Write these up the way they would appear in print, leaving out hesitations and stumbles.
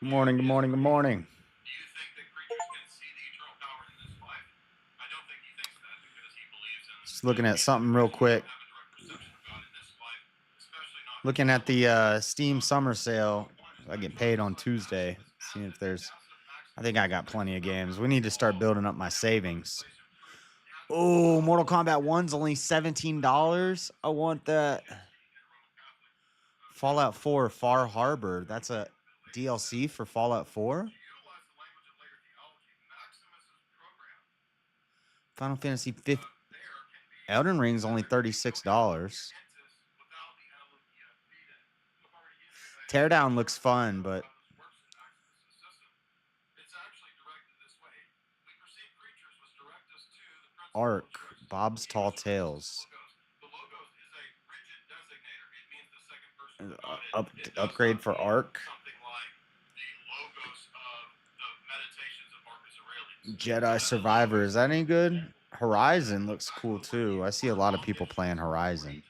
Good morning, good morning, good morning. Just looking at something real quick. Looking at the Steam summer sale. I get paid on Tuesday. Seeing if there's... I think I got plenty of games. We need to start building up my savings. Oh, Mortal Kombat 1's only $17. I want that. Fallout 4 Far Harbor. That's a DLC for Fallout 4? Final Fantasy 15. Elden Ring's only $36. Teardown looks fun, but Ark, Bob's Tall Tales. Upgrade for Ark. Jedi Survivor, is that any good? Horizon looks cool too. I see a lot of people playing Horizon.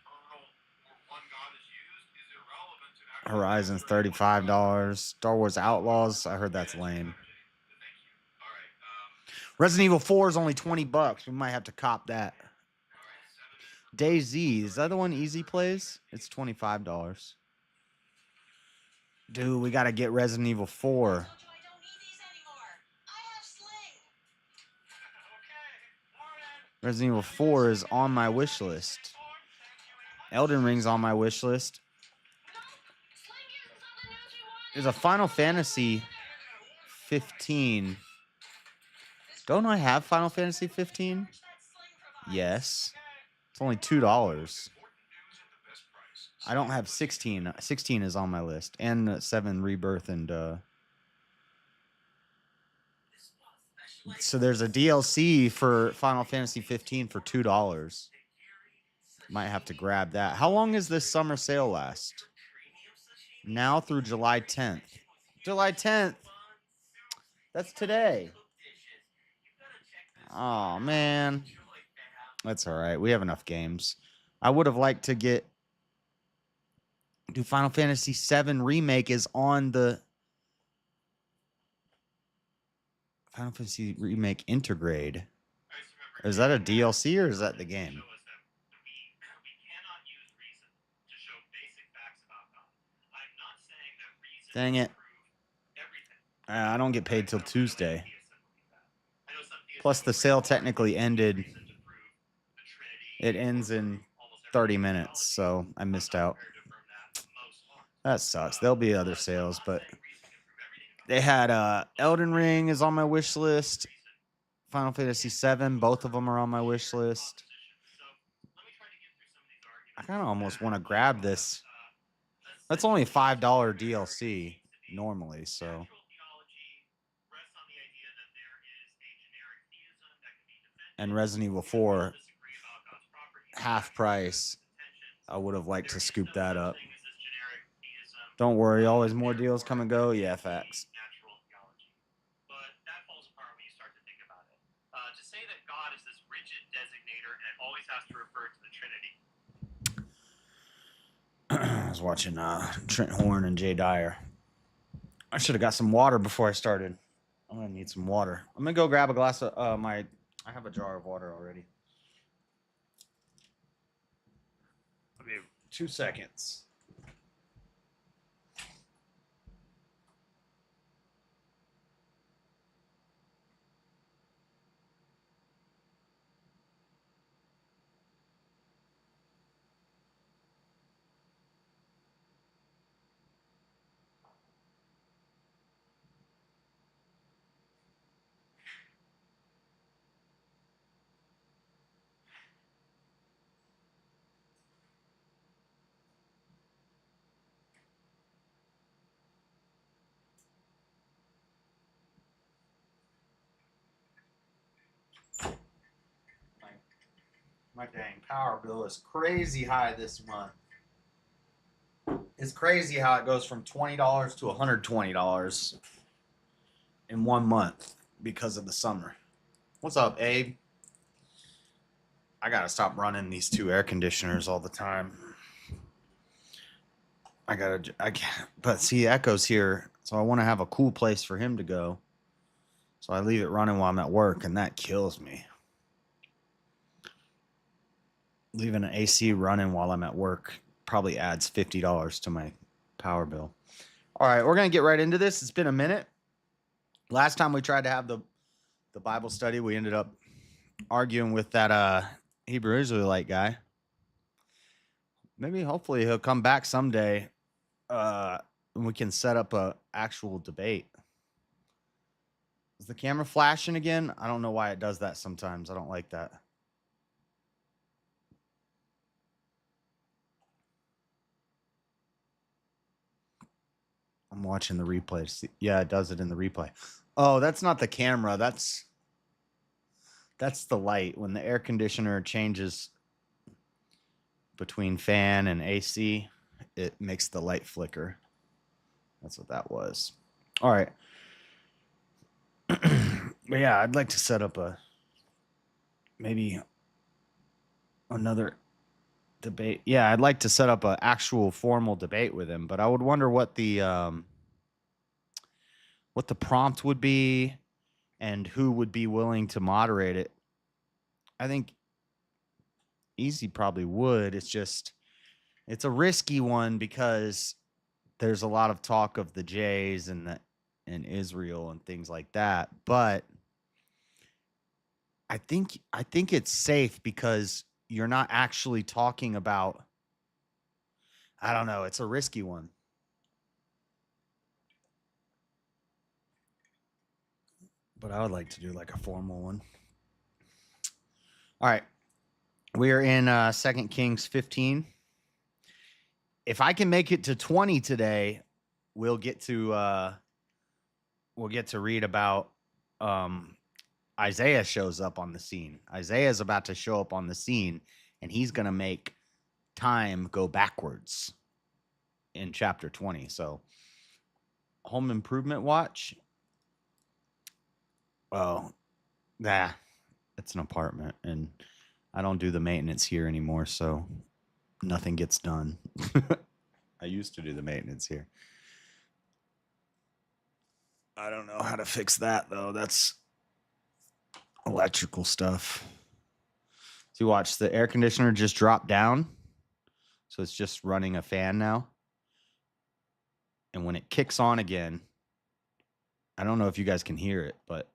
Horizon's $35. Star Wars Outlaws, I heard that's lame. Resident Evil 4 is only $20. We might have to cop that. DayZ, is that the one Easy plays? It's $25. Dude, we gotta get Resident Evil 4. Resident Evil 4 is on my wish list. Elden Ring's on my wish list. There's a Final Fantasy 15. Don't I have Final Fantasy 15? Yes. It's only $2. I don't have 16. 16 is on my list. And 7 Rebirth and... So there's a DLC for Final Fantasy 15 for $2. Might have to grab that. How long is this summer sale last? Now through July 10th. July 10th. That's today. Oh, man. That's all right. We have enough games. I would have liked to get... Dude, Final Fantasy 7 Remake is on the... Final Fantasy Remake Intergrade. Is that a DLC or is that the game? Dang it. I don't get paid till Tuesday. Plus, the sale technically ended. It ends in 30 minutes, so I missed out. That sucks. There'll be other sales, but they had Elden Ring is on my wish list. Final Fantasy 7, both of them are on my wish list. I kind of almost want to grab this. That's only a $5 DLC normally, so... And Resident Evil 4, half price. I would have liked to scoop that up. Don't worry, always more deals come and go. Yeah, facts. To say that God is this rigid designator and it always has to refer to the Trinity. I was watching Trent Horn and Jay Dyer. I should have got some water before I started. I'm gonna need some water. I'm gonna go grab a glass of I have a jar of water already. I'll give 2 seconds. My dang power bill is crazy high this month. It's crazy how it goes from $20 to $120 in 1 month because of the summer. What's up, Abe? I gotta stop running these two air conditioners all the time. I can't, but see, Echo's here, so I want to have a cool place for him to go. So I leave it running while I'm at work, and that kills me. Leaving an AC running while I'm at work probably adds $50 to my power bill. All right, we're gonna get right into this. It's been a minute. Last time we tried to have the Bible study, we ended up arguing with that Hebrew Israelite guy. Maybe, hopefully, he'll come back someday, and we can set up a actual debate. Is the camera flashing again? I don't know why it does that sometimes. I don't like that. I'm watching the replay. Yeah, it does it in the replay. Oh, that's not the camera. That's the light. When the air conditioner changes between fan and AC, it makes the light flicker. That's what that was. All right. But yeah, I'd like to set up maybe another debate. Yeah, I'd like to set up an actual formal debate with him, but I would wonder what the prompt would be and who would be willing to moderate it. I think Easy probably would. It's a risky one because there's a lot of talk of the Jays and Israel and things like that. But I think it's safe because you're not actually talking about, I don't know, it's a risky one. But I would like to do like a formal one. All right. We are in 2 Kings 15. If I can make it to 20 today, we'll get to read about Isaiah shows up on the scene. Isaiah is about to show up on the scene, and he's going to make time go backwards in chapter 20. So, home improvement watch. Oh, it's an apartment, and I don't do the maintenance here anymore, so nothing gets done. I used to do the maintenance here. I don't know how to fix that, though. That's electrical stuff. So you watch, the air conditioner just dropped down. So it's just running a fan now. And when it kicks on again, I don't know if you guys can hear it, but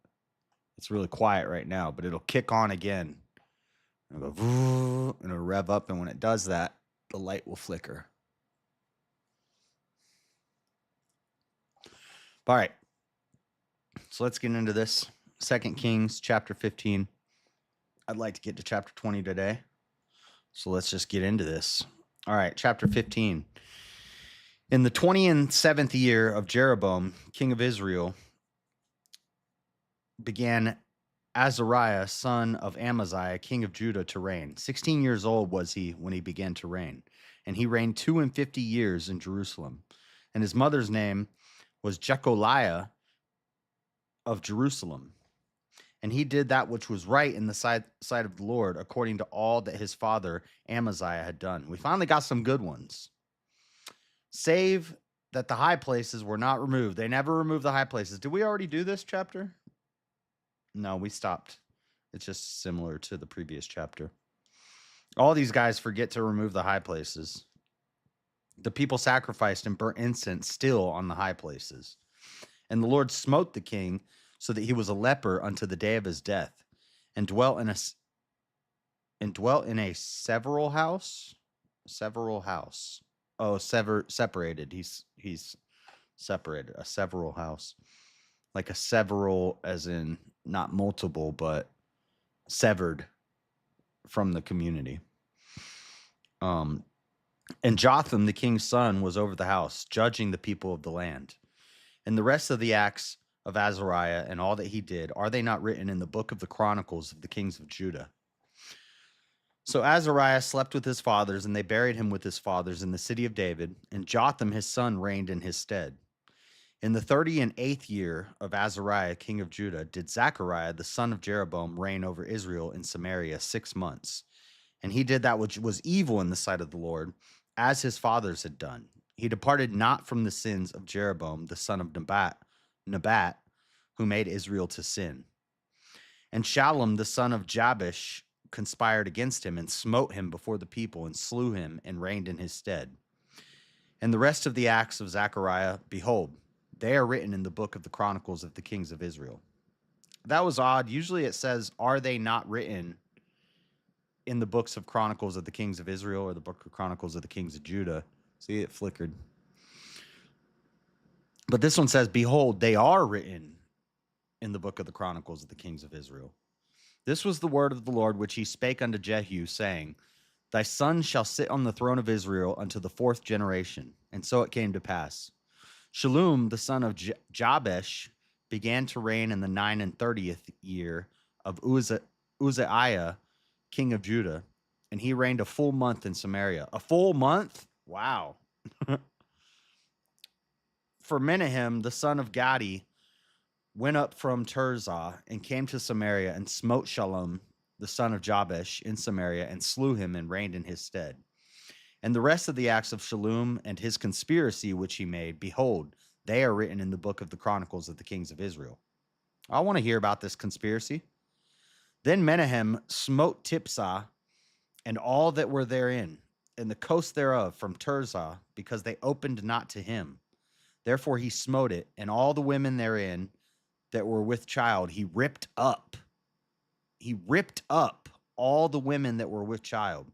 it's really quiet right now, but it'll kick on again. It'll go, and it'll rev up. And when it does that, the light will flicker. All right. So let's get into this. 2 Kings chapter 15. I'd like to get to chapter 20 today. So let's just get into this. All right, chapter 15. In the 27th year of Jeroboam, king of Israel, began Azariah, son of Amaziah, king of Judah, to reign. 16 years old was he when he began to reign, and he reigned 52 years in Jerusalem. And his mother's name was Jecoliah of Jerusalem. And he did that which was right in the sight of the Lord, according to all that his father Amaziah had done. We finally got some good ones. Save that the high places were not removed. They never removed the high places. Did we already do this chapter? No, we stopped. It's just similar to the previous chapter. All these guys forget to remove the high places. The people sacrificed and burnt incense still on the high places. And the Lord smote the king so that he was a leper unto the day of his death, and dwelt in a several house. Oh, separated. He's separated. A several house, like a several, as in not multiple, but severed from the community. And Jotham, the king's son, was over the house, judging the people of the land. And the rest of the acts of Azariah and all that he did, are they not written in the book of the Chronicles of the kings of Judah? So Azariah slept with his fathers, and they buried him with his fathers in the city of David, and Jotham his son reigned in his stead. In the 38th year of Azariah, king of Judah, did Zechariah the son of Jeroboam reign over Israel in Samaria 6 months. And he did that which was evil in the sight of the Lord, as his fathers had done. He departed not from the sins of Jeroboam, the son of Nebat, who made Israel to sin. And Shallum, the son of Jabesh, conspired against him and smote him before the people and slew him and reigned in his stead. And the rest of the acts of Zechariah, behold, they are written in the book of the Chronicles of the kings of Israel. That was odd. Usually it says, are they not written in the books of Chronicles of the kings of Israel or the book of Chronicles of the kings of Judah? See, it flickered. But this one says, behold, they are written in the book of the Chronicles of the kings of Israel. This was the word of the Lord which he spake unto Jehu, saying, thy son shall sit on the throne of Israel unto the fourth generation. And so it came to pass. Shallum, the son of Jabesh, began to reign in the 39th year of Uzziah, king of Judah, and he reigned a full month in Samaria. A full month? Wow. For Menahem, the son of Gadi, went up from Tirzah and came to Samaria and smote Shallum, the son of Jabesh, in Samaria and slew him and reigned in his stead. And the rest of the acts of Shallum and his conspiracy which he made, behold, they are written in the book of the Chronicles of the kings of Israel. I want to hear about this conspiracy. Then Menahem smote Tipsah and all that were therein, and the coast thereof from Tirzah, because they opened not to him. Therefore he smote it, and all the women therein that were with child he ripped up. He ripped up all the women that were with child.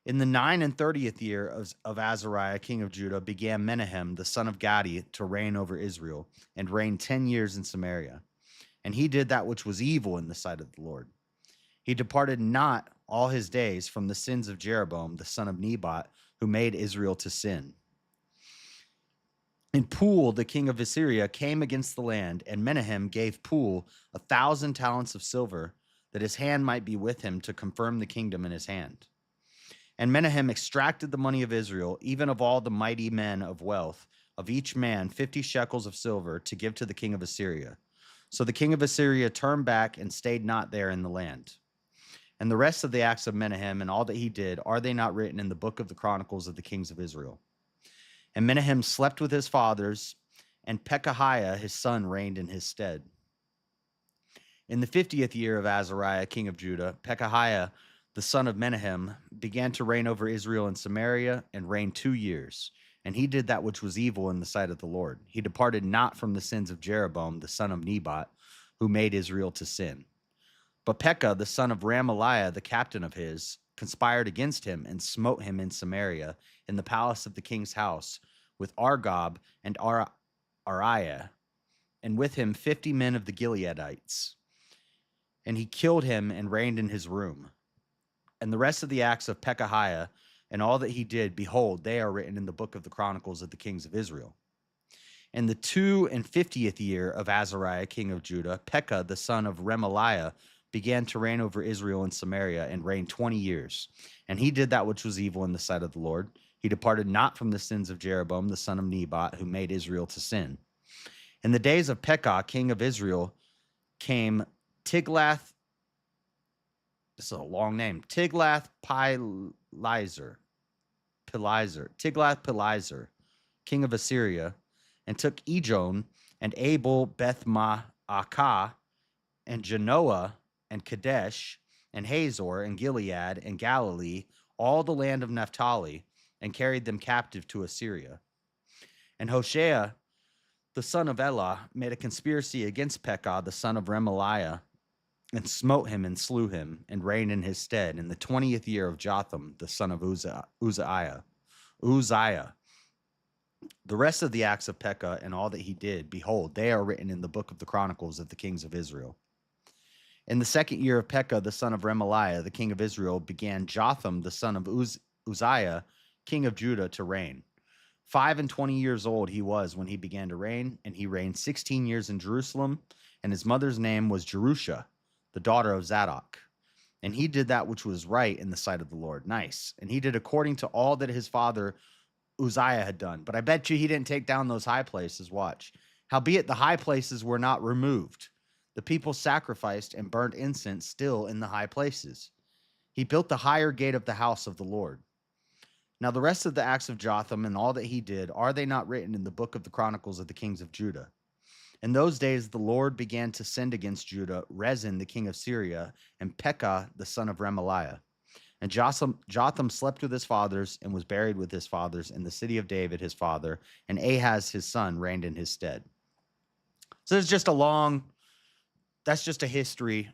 In the 39th year of Azariah, king of Judah, began Menahem, the son of Gadi, to reign over Israel, and reigned 10 years in Samaria. And he did that which was evil in the sight of the Lord. He departed not all his days from the sins of Jeroboam, the son of Nebat, who made Israel to sin. And Pul, the king of Assyria, came against the land, and Menahem gave Pul 1,000 talents of silver, that his hand might be with him to confirm the kingdom in his hand. And Menahem extracted the money of Israel, even of all the mighty men of wealth, of each man 50 shekels of silver, to give to the king of Assyria. So the king of Assyria turned back and stayed not there in the land. And the rest of the acts of Menahem and all that he did, are they not written in the book of the Chronicles of the kings of Israel? And Menahem slept with his fathers, and Pekahiah his son reigned in his stead. In the 50th year of Azariah, king of Judah, Pekahiah, the son of Menahem, began to reign over Israel and Samaria, and reigned 2 years. And he did that which was evil in the sight of the Lord. He departed not from the sins of Jeroboam, the son of Nebat, who made Israel to sin. But Pekah, the son of Ramaliah, the captain of his, conspired against him and smote him in Samaria, in the palace of the king's house, with Argob and Ariah, and with him 50 men of the Gileadites. And he killed him and reigned in his room. And the rest of the acts of Pekahiah and all that he did, behold, they are written in the book of the Chronicles of the kings of Israel. In the 52nd year of Azariah, king of Judah, Pekah, the son of Remaliah, began to reign over Israel and Samaria, and reigned 20 years. And he did that which was evil in the sight of the Lord. He departed not from the sins of Jeroboam, the son of Nebat, who made Israel to sin. In the days of Pekah, king of Israel, came Tiglath, this is a long name, Tiglath-Pileser, king of Assyria, and took Ijon and Abel, Beth-Maacah, and Genoa, and Kadesh, and Hazor, and Gilead, and Galilee, all the land of Naphtali, and carried them captive to Assyria. And Hoshea, the son of Elah, made a conspiracy against Pekah, the son of Remaliah, and smote him and slew him, and reigned in his stead in the 20th year of Jotham, the son of Uzziah. The rest of the acts of Pekah and all that he did, behold, they are written in the book of the Chronicles of the kings of Israel. In the 2nd year of Pekah, the son of Remaliah, the king of Israel, began Jotham, the son of Uzziah, king of Judah, to reign. 25 years old he was when he began to reign, and he reigned 16 years in Jerusalem, and his mother's name was Jerusha, the daughter of Zadok. And he did that which was right in the sight of the Lord. Nice. And he did according to all that his father Uzziah had done. But I bet you he didn't take down those high places. Watch. Howbeit the high places were not removed. The people sacrificed and burned incense still in the high places. He built the higher gate of the house of the Lord. Now the rest of the acts of Jotham and all that he did, are they not written in the book of the Chronicles of the kings of Judah? In those days the Lord began to send against Judah Rezin the king of Syria and Pekah the son of Remaliah. And Jotham slept with his fathers and was buried with his fathers in the city of David his father, and Ahaz his son reigned in his stead. So there's just that's just a history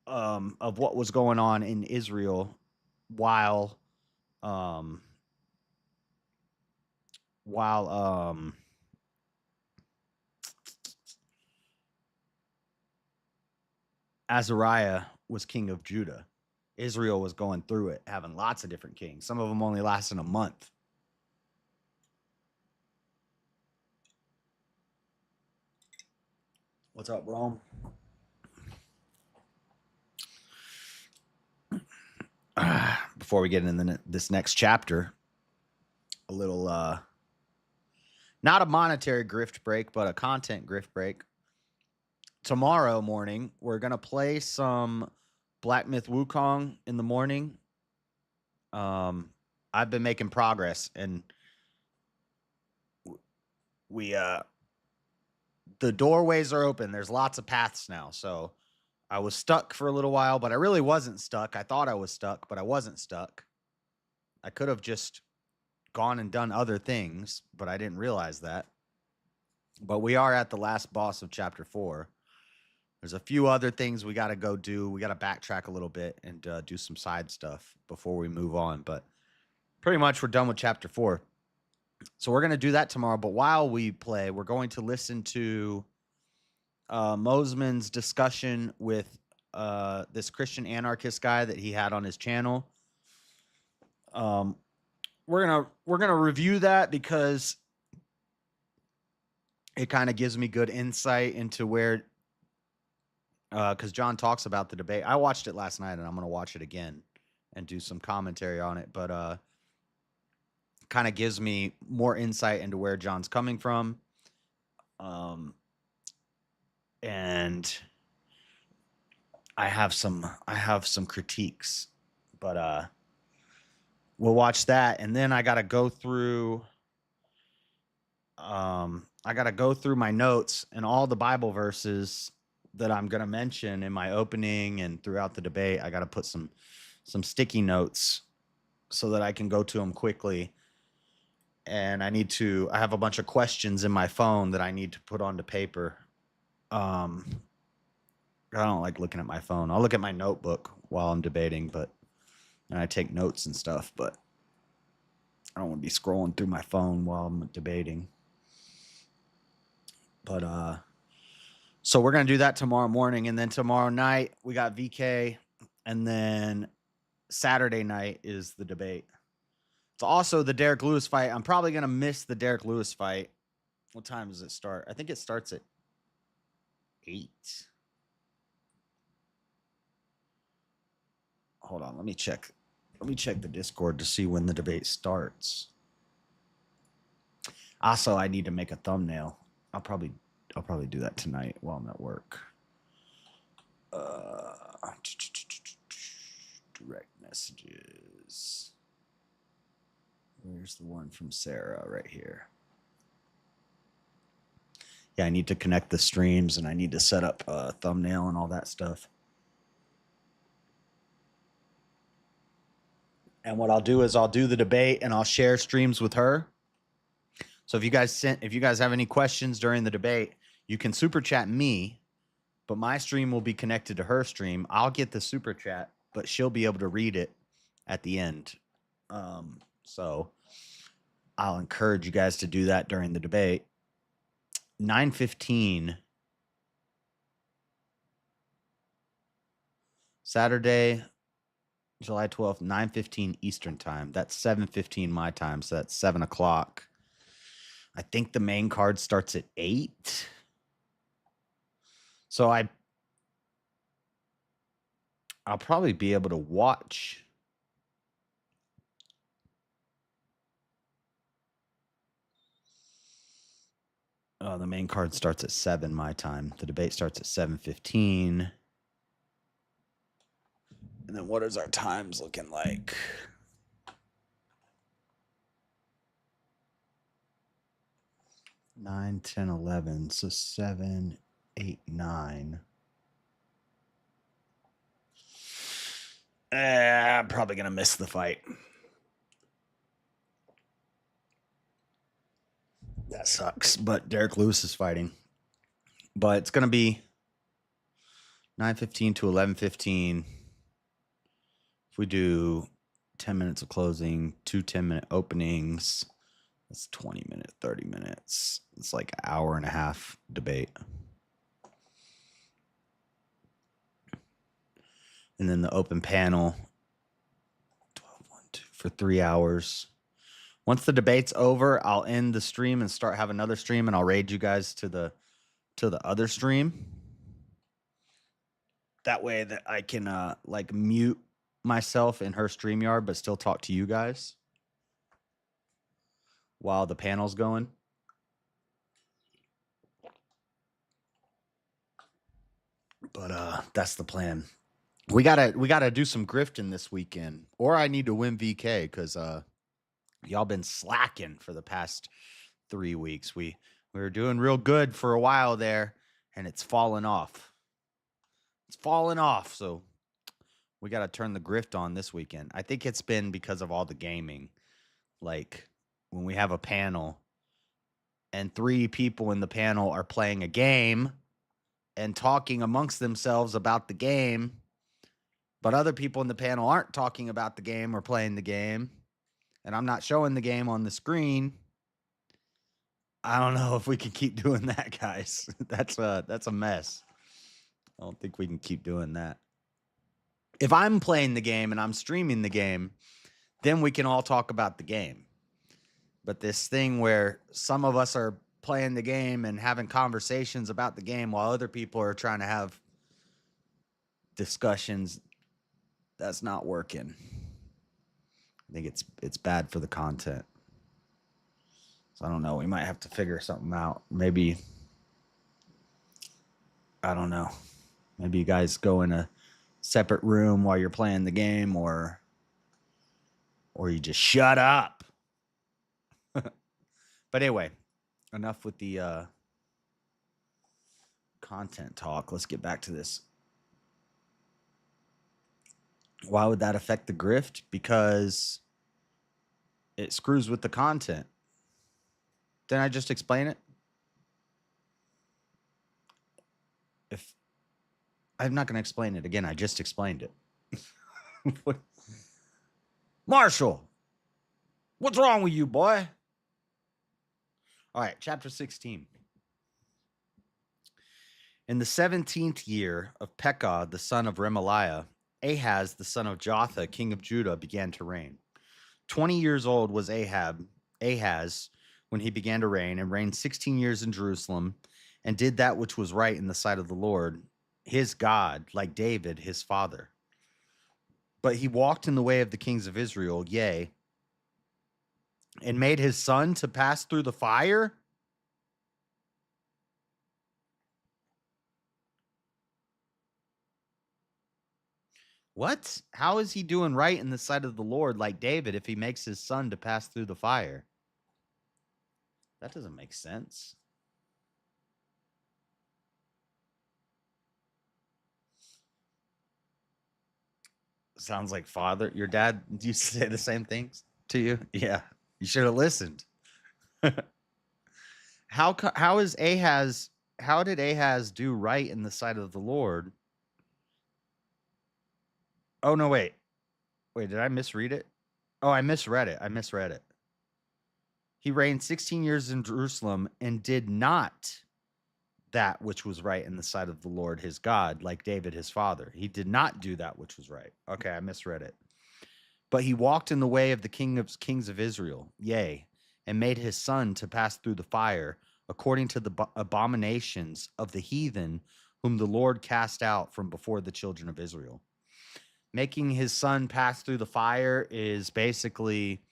of what was going on in Israel while um, Azariah was king of Judah. Israel was going through it, having lots of different kings. Some of them only lasting a month. What's up, Rome? Before we get into this next chapter, a little, not a monetary grift break, but a content grift break. Tomorrow morning, we're going to play some Black Myth Wukong in the morning. I've been making progress, and the doorways are open. There's lots of paths now. So I was stuck for a little while, but I really wasn't stuck. I thought I was stuck, but I wasn't stuck. I could have just gone and done other things, but I didn't realize that. But we are at the last boss of chapter 4. There's a few other things we got to go do. We got to backtrack a little bit and do some side stuff before we move on. But pretty much we're done with chapter 4. So we're going to do that tomorrow. But while we play, we're going to listen to Mosman's discussion with this Christian anarchist guy that he had on his channel. We're gonna review that because it kind of gives me good insight into where, because John talks about the debate. I watched it last night, and I'm gonna watch it again and do some commentary on it. But kind of gives me more insight into where John's coming from. And I have some critiques, but we'll watch that, and then I got to go through my notes and all the Bible verses that I'm going to mention in my opening and throughout the debate. I got to put some sticky notes so that I can go to them quickly. And I have a bunch of questions in my phone that I need to put onto paper. I don't like looking at my phone. I'll look at my notebook while I'm debating, and I take notes and stuff, but I don't want to be scrolling through my phone while I'm debating. But so we're going to do that tomorrow morning, and then tomorrow night we got VK, and then Saturday night is the debate. It's also the Derek Lewis fight. I'm probably going to miss the Derek Lewis fight. What time does it start? I think it starts at 8. Hold on, let me check the Discord to see when the debate starts. Also, I need to make a thumbnail. I'll probably do that tonight while I'm at work. Direct messages. Where's the one from Sarah? Right here. Yeah, I need to connect the streams, and I need to set up a thumbnail and all that stuff. And what I'll do is I'll do the debate, and I'll share streams with her. So if you guys have any questions during the debate, you can super chat me, but my stream will be connected to her stream. I'll get the super chat, but she'll be able to read it at the end. So I'll encourage you guys to do that during the debate. 9:15 Saturday, July 12th, 9:15 Eastern time. That's 7:15 my time, so that's 7 o'clock. I think the main card starts at 8. So I'll probably be able to watch. The main card starts at 7 my time. The debate starts at 7:15. And then what is our times looking like? Nine, 10, 11. So 7, 8, 9. I'm probably going to miss the fight. That sucks. But Derek Lewis is fighting. But it's going to be 9:15 to 11:15. If we do 10 minutes of closing, 2 10-minute openings, that's 20 minutes, 30 minutes. It's like an hour and a half debate. And then the open panel, 12, 1, 2, for 3 hours. Once the debate's over, I'll end the stream and start have another stream, and I'll raid you guys to the other stream. That way that I can like mute myself in her StreamYard, but still talk to you guys while the panel's going. But that's the plan. We gotta do some grifting this weekend, or I need to win VK because y'all been slacking for the past 3 weeks. We were doing real good for a while there, and it's fallen off. It's fallen off, so we got to turn the grift on this weekend. I think it's been because of all the gaming. Like when we have a panel and 3 people in the panel are playing a game and talking amongst themselves about the game, but other people in the panel aren't talking about the game or playing the game, and I'm not showing the game on the screen. I don't know if we can keep doing that, guys. That's a mess. I don't think we can keep doing that. If I'm playing the game and I'm streaming the game, then we can all talk about the game. But this thing where some of us are playing the game and having conversations about the game while other people are trying to have discussions, that's not working. I think it's bad for the content. So I don't know. We might have to figure something out. Maybe, I don't know. Maybe you guys go in a separate room while you're playing the game, or you just shut up. But anyway, enough with the content talk. Let's get back to this. Why would that affect the grift? Because it screws with the content. Didn't I just explain it? If I'm not going to explain it again, I just explained it. Marshall, what's wrong with you, boy? All right, chapter 16. In the 17th year of Pekah, the son of Remaliah, Ahaz, the son of Jotha, king of Judah, began to reign. 20 years old was Ahaz, when he began to reign, and reigned 16 years in Jerusalem, and did that which was right in the sight of the Lord, his God, like David, his father. But he walked in the way of the kings of Israel, yea, and made his son to pass through the fire. What? How is he doing right in the sight of the Lord like David if he makes his son to pass through the fire? That doesn't make sense. Sounds like father. Your dad, do you say the same things to you? Yeah. You should have listened. How did Ahaz do right in the sight of the Lord? Oh, no, wait. Wait, did I misread it? Oh, I misread it. He reigned 16 years in Jerusalem and did not that which was right in the sight of the Lord his God, like David his father. He did not do that which was right. Okay, I misread it. But he walked in the way of the kings of Israel, yea, and made his son to pass through the fire, according to the abominations of the heathen, whom the Lord cast out from before the children of Israel. Making his son pass through the fire is basically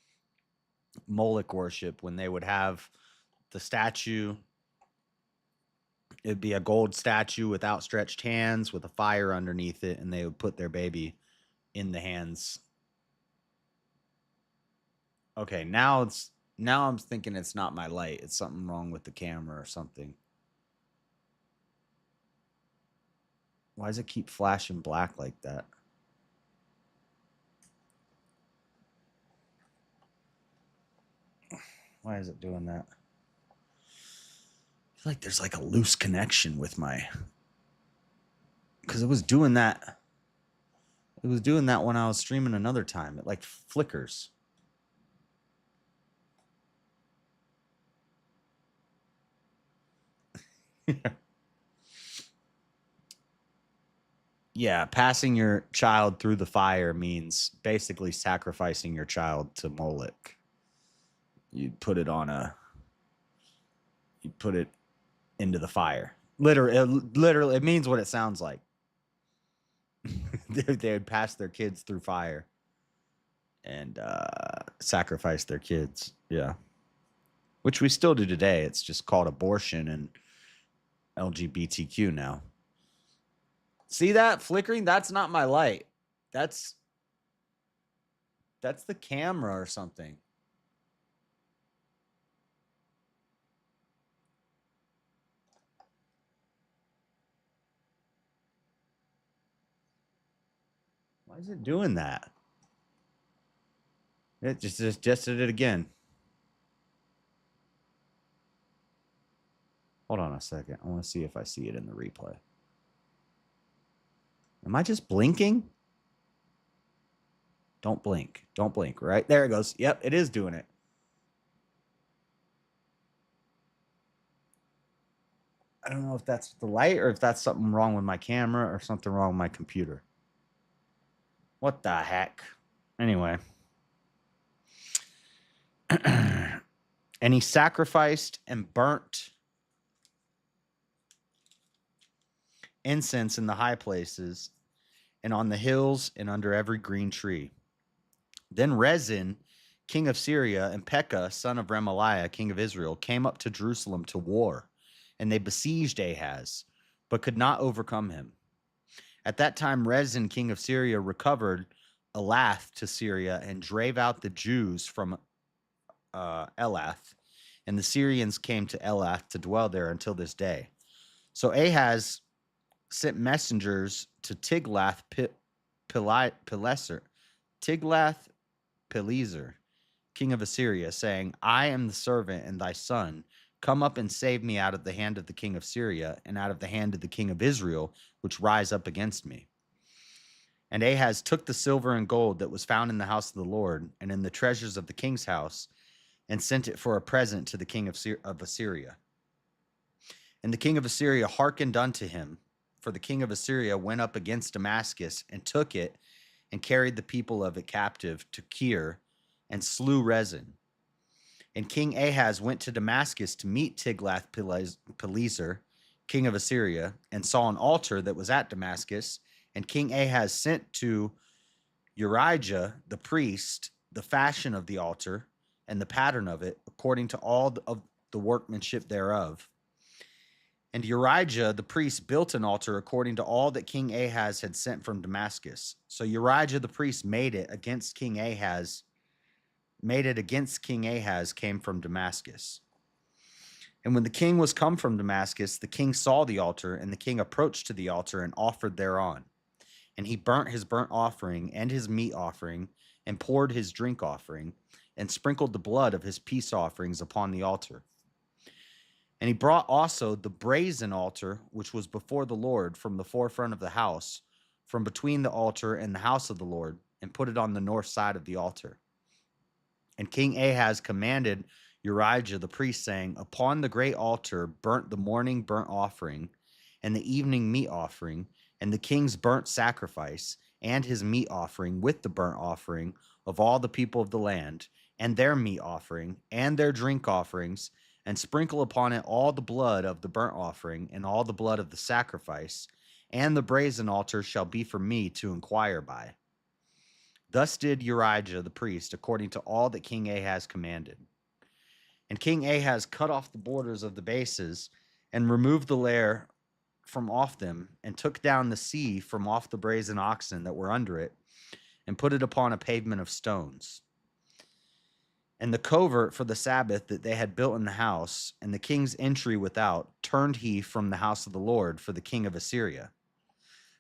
Moloch worship, when they would have the statue. It'd be a gold statue with outstretched hands with a fire underneath it, and they would put their baby in the hands. Okay, now I'm thinking it's not my light. It's something wrong with the camera or something. Why does it keep flashing black like that? Why is it doing that? I feel like there's like a loose connection with my, because it was doing that. It was doing that when I was streaming another time. It like flickers. Yeah, passing your child through the fire means basically sacrificing your child to Moloch. You put it into the fire. Literally, it means what it sounds like. They would pass their kids through fire and sacrifice their kids. Yeah, which we still do today. It's just called abortion and LGBTQ now. See that flickering? That's not my light. That's the camera or something. Why is it doing that? It just did it again. Hold on a second. I want to see if I see it in the replay. Am I just blinking? Don't blink. Don't blink. Right there it goes. Yep, it is doing it. I don't know if that's the light or if that's something wrong with my camera or something wrong with my computer. What the heck? Anyway. And he sacrificed and burnt incense in the high places and on the hills and under every green tree. Then Rezin, king of Syria, and Pekah, son of Remaliah, king of Israel, came up to Jerusalem to war, and they besieged Ahaz, but could not overcome him. At that time, Rezin, king of Syria, recovered Elath to Syria and drave out the Jews from Elath, and the Syrians came to Elath to dwell there until this day. So Ahaz sent messengers to Tiglath-Pileser, king of Assyria, saying, I am the servant and thy son. Come up and save me out of the hand of the king of Syria and out of the hand of the king of Israel, which rise up against me. And Ahaz took the silver and gold that was found in the house of the Lord and in the treasures of the king's house and sent it for a present to the king of Assyria. And the king of Assyria hearkened unto him, for the king of Assyria went up against Damascus and took it and carried the people of it captive to Kir and slew Rezin. And King Ahaz went to Damascus to meet Tiglath-Pileser, king of Assyria, and saw an altar that was at Damascus. And King Ahaz sent to Urijah the priest the fashion of the altar and the pattern of it, according to all of the workmanship thereof. And Urijah the priest built an altar according to all that King Ahaz had sent from Damascus. So Urijah the priest made it against King Ahaz came from Damascus. And when the king was come from Damascus, the king saw the altar, and the king approached to the altar and offered thereon. And he burnt his burnt offering and his meat offering, and poured his drink offering, and sprinkled the blood of his peace offerings upon the altar. And he brought also the brazen altar, which was before the Lord, from the forefront of the house, from between the altar and the house of the Lord, and put it on the north side of the altar. And King Ahaz commanded Urijah the priest, saying, Upon the great altar burnt the morning burnt offering, and the evening meat offering, and the king's burnt sacrifice, and his meat offering with the burnt offering of all the people of the land, and their meat offering, and their drink offerings, and sprinkle upon it all the blood of the burnt offering, and all the blood of the sacrifice, and the brazen altar shall be for me to inquire by. Thus did Urijah the priest, according to all that King Ahaz commanded. And King Ahaz cut off the borders of the bases, and removed the layer from off them, and took down the sea from off the brazen oxen that were under it, and put it upon a pavement of stones. And the covert for the Sabbath that they had built in the house, and the king's entry without, turned he from the house of the Lord for the king of Assyria.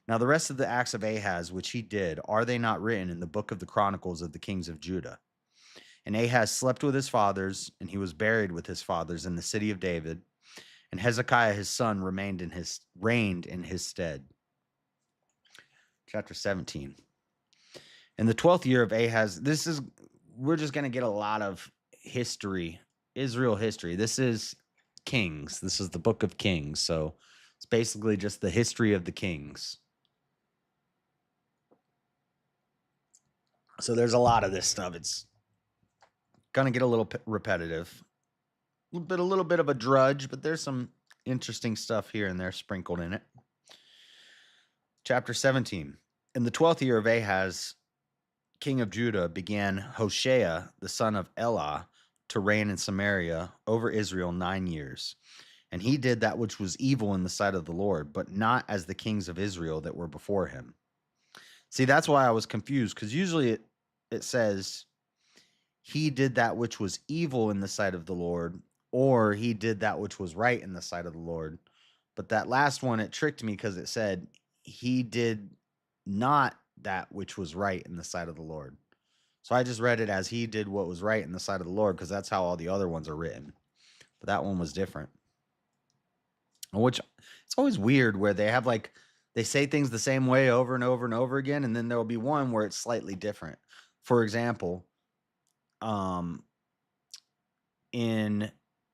Now the rest of the acts of Ahaz, which he did, are they not written in the book of the Chronicles of the kings of Judah? And Ahaz slept with his fathers, and he was buried with his fathers in the city of David. And Hezekiah his son reigned in his stead. Chapter 17. In the 12th year of Ahaz, we're just going to get a lot of history, Israel history. This is Kings. This is the book of Kings. So it's basically just the history of the kings. So there's a lot of this stuff. It's going to get a little repetitive. A little bit of a drudge, but there's some interesting stuff here and there sprinkled in it. Chapter 17. In the 12th year of Ahaz, king of Judah, began Hoshea, the son of Elah, to reign in Samaria over Israel 9 years. And he did that which was evil in the sight of the Lord, but not as the kings of Israel that were before him. See, that's why I was confused, because usually it says he did that which was evil in the sight of the Lord, or he did that which was right in the sight of the Lord. But that last one, it tricked me because it said he did not that which was right in the sight of the Lord. So I just read it as he did what was right in the sight of the Lord, because that's how all the other ones are written. But that one was different. Which, it's always weird where they have they say things the same way over and over and over again, and then there'll be one where it's slightly different. For example, in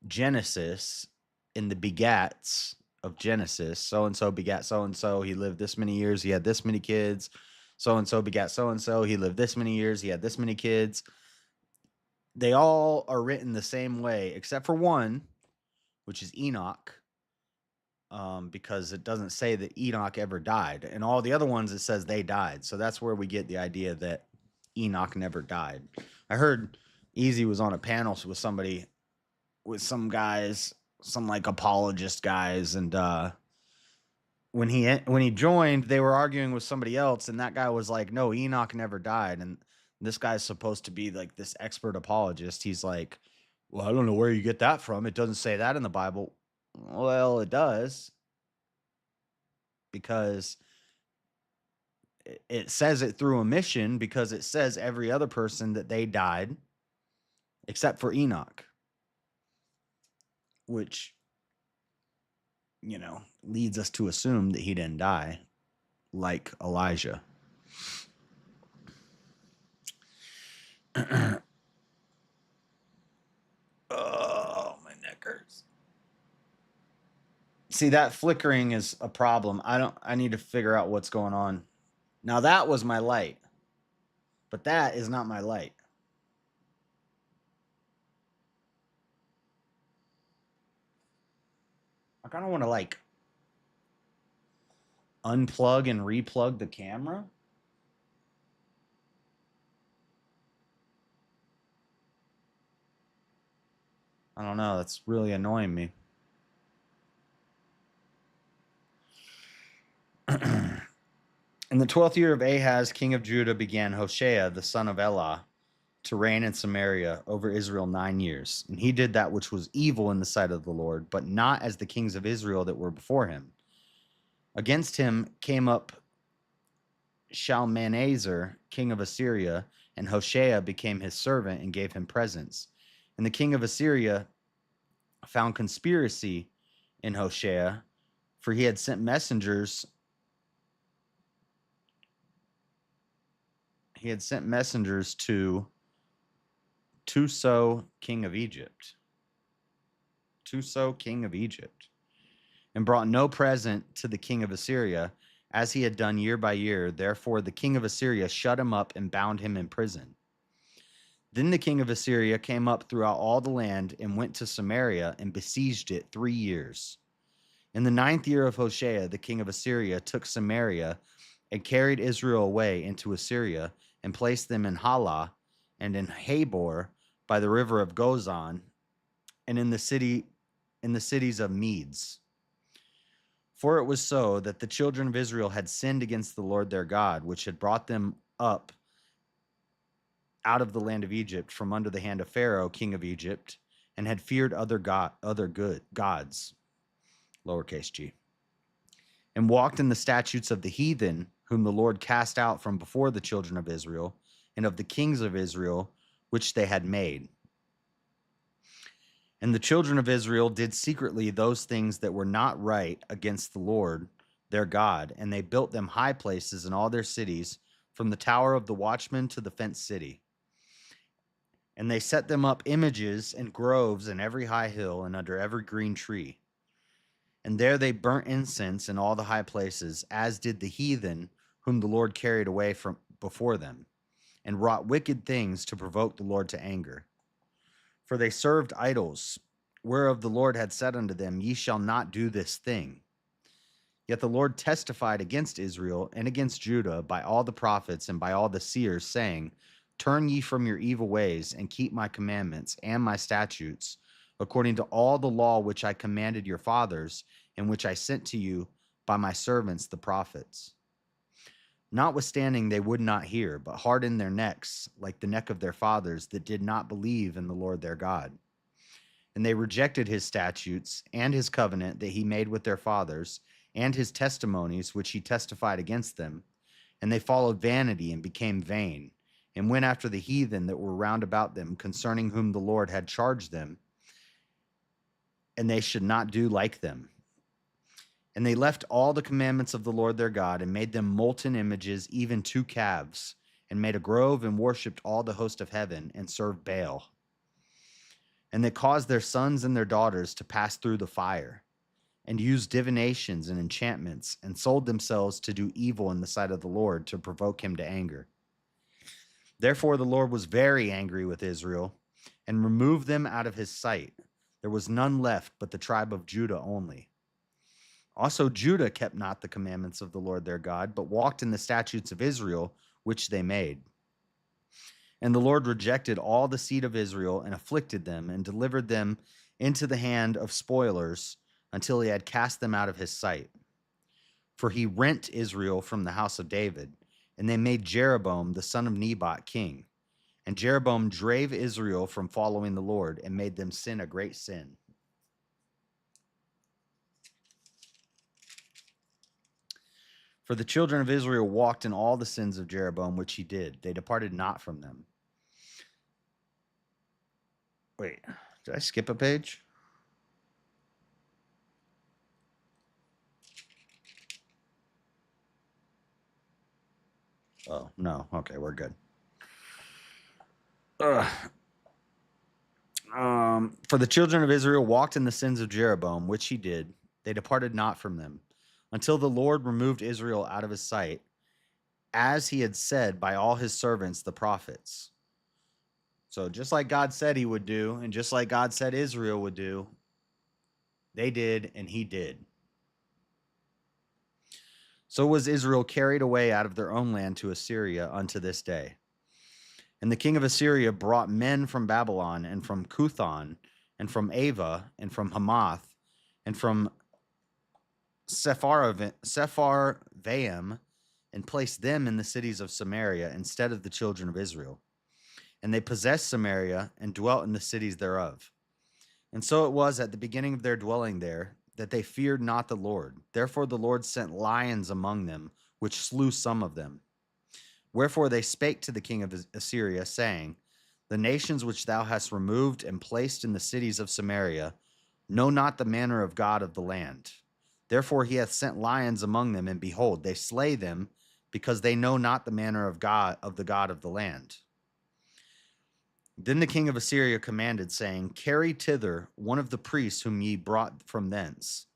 Genesis, in the begats of Genesis, so-and-so begat so-and-so, he lived this many years, he had this many kids. So-and-so begat so-and-so, he lived this many years, he had this many kids. They all are written the same way, except for one, which is Enoch, because it doesn't say that Enoch ever died. And all the other ones, it says they died. So that's where we get the idea that Enoch never died. I heard Easy was on a panel with somebody, with some guys, some apologist guys, and when he joined, they were arguing with somebody else, and that guy was like, no, Enoch never died. And this guy's supposed to be this expert apologist. He's like, well, I don't know where you get that from. It doesn't say that in the Bible. Well, it does, because it says it through omission, because it says every other person that they died except for Enoch, which, leads us to assume that he didn't die like Elijah. Oh, my neck hurts. See, that flickering is a problem. I need to figure out what's going on. Now that was my light, but that is not my light. I kind of want to unplug and replug the camera. I don't know. That's really annoying me. In the 12th year of Ahaz, king of Judah, began Hoshea, the son of Elah, to reign in Samaria over Israel 9 years. And he did that which was evil in the sight of the Lord, but not as the kings of Israel that were before him. Against him came up Shalmaneser, king of Assyria, and Hoshea became his servant and gave him presents. And the king of Assyria found conspiracy in Hoshea, for he had sent messengers. He had sent messengers to Tuso, king of Egypt. Tuso, king of Egypt, and brought no present to the king of Assyria, as he had done year by year. Therefore the king of Assyria shut him up and bound him in prison. Then the king of Assyria came up throughout all the land and went to Samaria and besieged it 3 years. In the 9th year of Hoshea, the king of Assyria took Samaria and carried Israel away into Assyria and placed them in Halah and in Habor by the river of Gozan, and in the cities of Medes. For it was so that the children of Israel had sinned against the Lord their God, which had brought them up out of the land of Egypt from under the hand of Pharaoh, king of Egypt, and had feared other gods, lowercase g, and walked in the statutes of the heathen, whom the Lord cast out from before the children of Israel, and of the kings of Israel, which they had made. And the children of Israel did secretly those things that were not right against the Lord their God, and they built them high places in all their cities, from the tower of the watchman to the fenced city. And they set them up images and groves in every high hill and under every green tree. And there they burnt incense in all the high places, as did the heathen whom the Lord carried away from before them, and wrought wicked things to provoke the Lord to anger. For they served idols, whereof the Lord had said unto them, Ye shall not do this thing. Yet the Lord testified against Israel and against Judah by all the prophets and by all the seers, saying, Turn ye from your evil ways, and keep my commandments and my statutes, according to all the law which I commanded your fathers, and which I sent to you by my servants the prophets. Notwithstanding, they would not hear, but hardened their necks, like the neck of their fathers that did not believe in the Lord their God. And they rejected his statutes and his covenant that he made with their fathers, and his testimonies which he testified against them. And they followed vanity and became vain, and went after the heathen that were round about them, concerning whom the Lord had charged them, and they should not do like them. And they left all the commandments of the Lord their God, and made them molten images, even 2 calves, and made a grove, and worshipped all the host of heaven, and served Baal. And they caused their sons and their daughters to pass through the fire, and used divinations and enchantments, and sold themselves to do evil in the sight of the Lord, to provoke him to anger. Therefore the Lord was very angry with Israel, and removed them out of his sight. There was none left but the tribe of Judah only. Also Judah kept not the commandments of the Lord their God, but walked in the statutes of Israel, which they made. And the Lord rejected all the seed of Israel, and afflicted them, and delivered them into the hand of spoilers, until he had cast them out of his sight. For he rent Israel from the house of David, and they made Jeroboam the son of Nebat king. And Jeroboam drave Israel from following the Lord, and made them sin a great sin. For the children of Israel walked in all the sins of Jeroboam, which he did. They departed not from them. Wait, did I skip a page? Oh, no. Okay, we're good. For the children of Israel walked in the sins of Jeroboam, which he did. They departed not from them, until the Lord removed Israel out of his sight, as he had said by all his servants, the prophets. So just like God said he would do, and just like God said Israel would do, they did, and he did. So was Israel carried away out of their own land to Assyria unto this day. And the king of Assyria brought men from Babylon, and from Cuthon, and from Ava, and from Hamath, and from Sepharvaim, and placed them in the cities of Samaria instead of the children of Israel. And they possessed Samaria, and dwelt in the cities thereof. And so it was at the beginning of their dwelling there, that they feared not the Lord. Therefore the Lord sent lions among them, which slew some of them. Wherefore they spake to the king of Assyria, saying, The nations which thou hast removed and placed in the cities of Samaria know not the manner of God of the land. Therefore he hath sent lions among them, and behold, they slay them, because they know not the manner of God of the God of the land. Then the king of Assyria commanded, saying, Carry thither one of the priests whom ye brought from thence,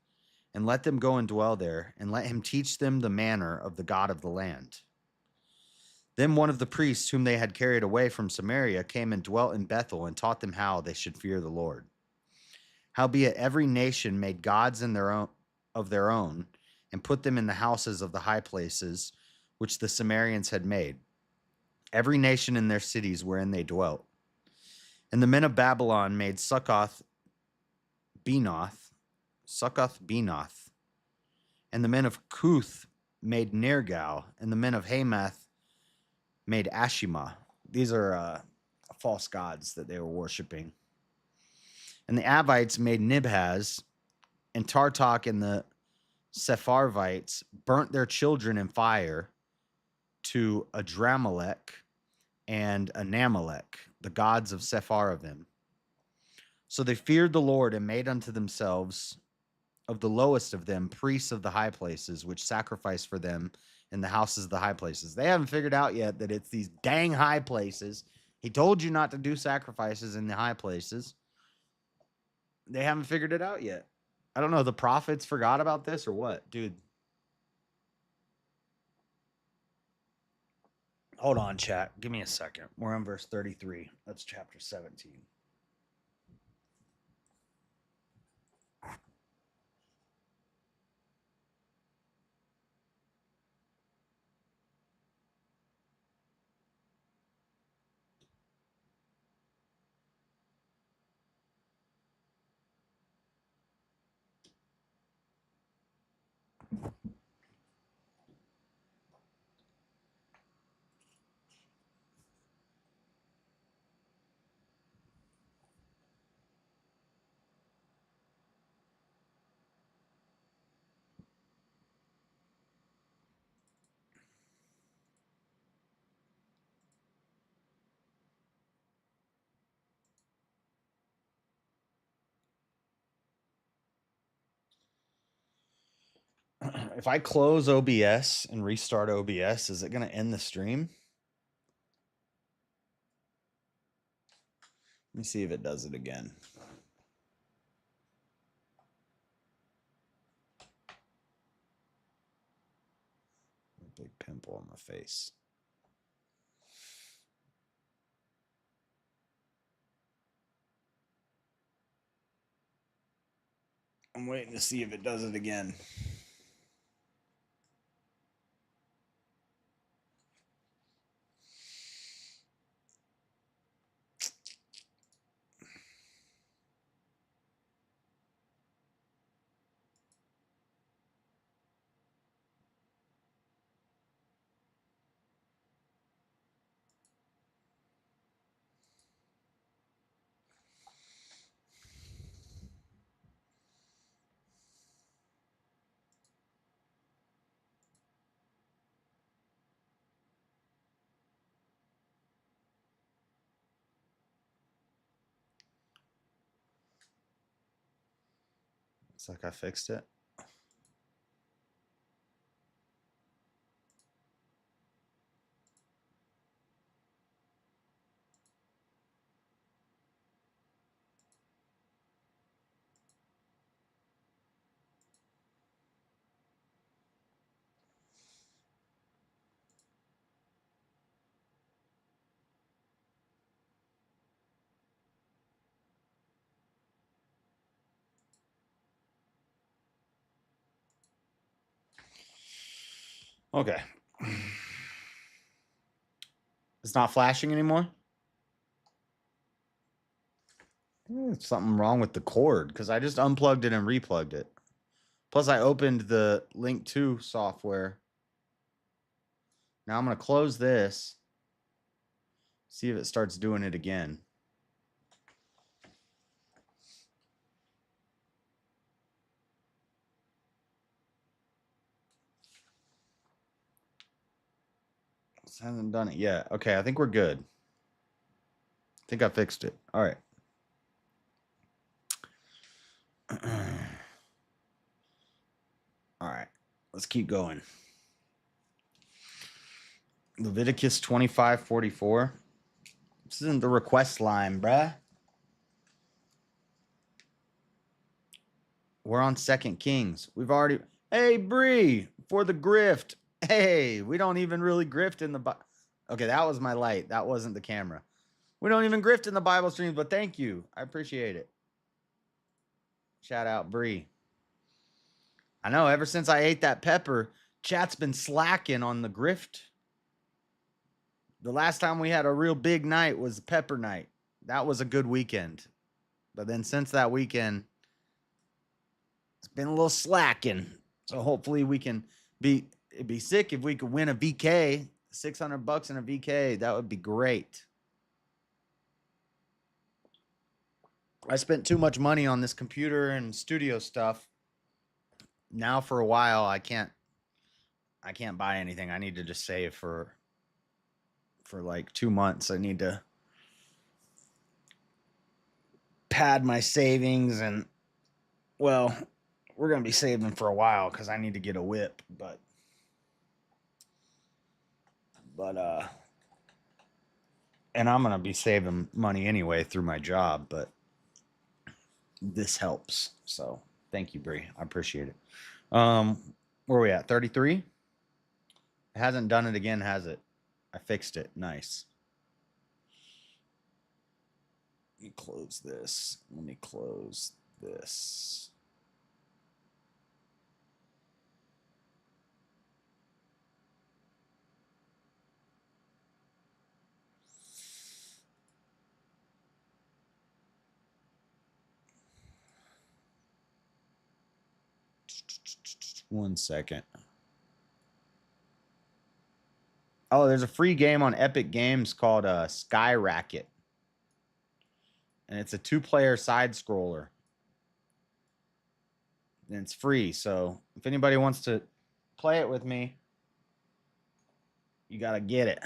and let them go and dwell there, and let him teach them the manner of the God of the land. Then one of the priests whom they had carried away from Samaria came and dwelt in Bethel, and taught them how they should fear the Lord. Howbeit every nation made gods in of their own, and put them in the houses of the high places which the Samaritans had made, every nation in their cities wherein they dwelt. And the men of Babylon made Succoth-Benoth, and the men of Cuth made Nergal, and the men of Hamath made Ashima. these are false gods that they were worshiping. And the Avites made Nibhaz, and Tartak and the Sepharvites burnt their children in fire to Adramelech and Anamelech, the gods of Sepharvim. So they feared the Lord and made unto themselves of the lowest of them priests of the high places, which sacrifice for them in the houses of the high places. They haven't figured out yet that it's these dang high places. He told you not to do sacrifices in the high places. They haven't figured it out yet. I don't know. The prophets forgot about this or what? Dude. Hold on, chat. Give me a second. We're on verse 33. That's chapter 17. If I close OBS and restart OBS, is it going to end the stream? Let me see if it does it again. Big pimple on my face. I'm waiting to see if it does it again. Looks like I fixed it. Okay. It's not flashing anymore? It's something wrong with the cord because I just unplugged it and replugged it. Plus, I opened the Link 2 software. Now I'm going to close this. See if it starts doing it again. This hasn't done it yet. Okay, I think we're good. I think I fixed it. All right. All right. Let's keep going. Leviticus 25:44. This isn't the request line, bruh. We're on 2 Kings. We've already... Hey, Bree, for the grift. Hey, we don't even really grift in the... Okay, that was my light. That wasn't the camera. We don't even grift in the Bible streams, but thank you. I appreciate it. Shout out, Bree. I know, ever since I ate that pepper, chat's been slacking on the grift. The last time we had a real big night was pepper night. That was a good weekend. But then since that weekend, it's been a little slacking. So hopefully we can it'd be sick if we could win a VK $600 in a VK. That would be great. I spent too much money on this computer and studio stuff. Now for a while I can't buy anything. I need to just save for like 2 months. I need to pad my savings, and well, we're going to be saving for a while cuz I need to get a whip, but and I'm going to be saving money anyway through my job, but this helps. So, thank you, Bree. I appreciate it. Where are we at? 33? It hasn't done it again, has it? I fixed it. Nice. Let me close this. Let me close this. One second. Oh, there's a free game on Epic Games called Sky Racket. And it's a 2-player side scroller. And it's free. So if anybody wants to play it with me, you got to get it.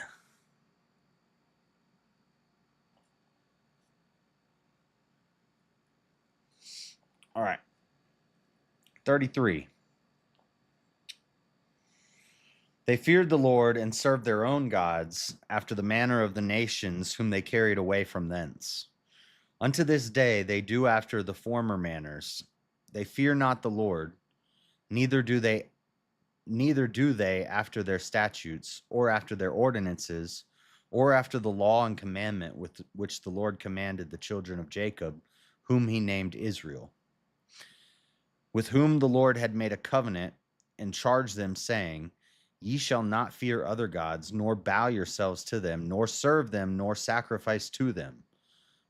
All right. 33. They feared the Lord and served their own gods after the manner of the nations whom they carried away from thence. Unto this day they do after the former manners. They fear not the Lord, neither do they after their statutes, or after their ordinances, or after the law and commandment with which the Lord commanded the children of Jacob, whom he named Israel, with whom the Lord had made a covenant and charged them, saying, Ye shall not fear other gods, nor bow yourselves to them, nor serve them, nor sacrifice to them.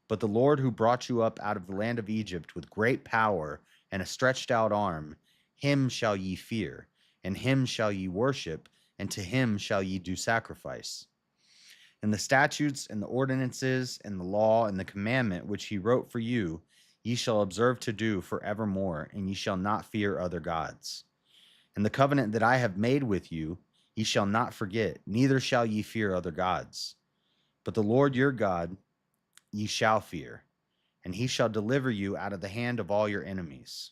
But the Lord who brought you up out of the land of Egypt with great power and a stretched out arm, him shall ye fear, and him shall ye worship, and to him shall ye do sacrifice. And the statutes and the ordinances and the law and the commandment which he wrote for you, ye shall observe to do forevermore, and ye shall not fear other gods. And the covenant that I have made with you, ye shall not forget, neither shall ye fear other gods. But the Lord your God ye shall fear, and he shall deliver you out of the hand of all your enemies.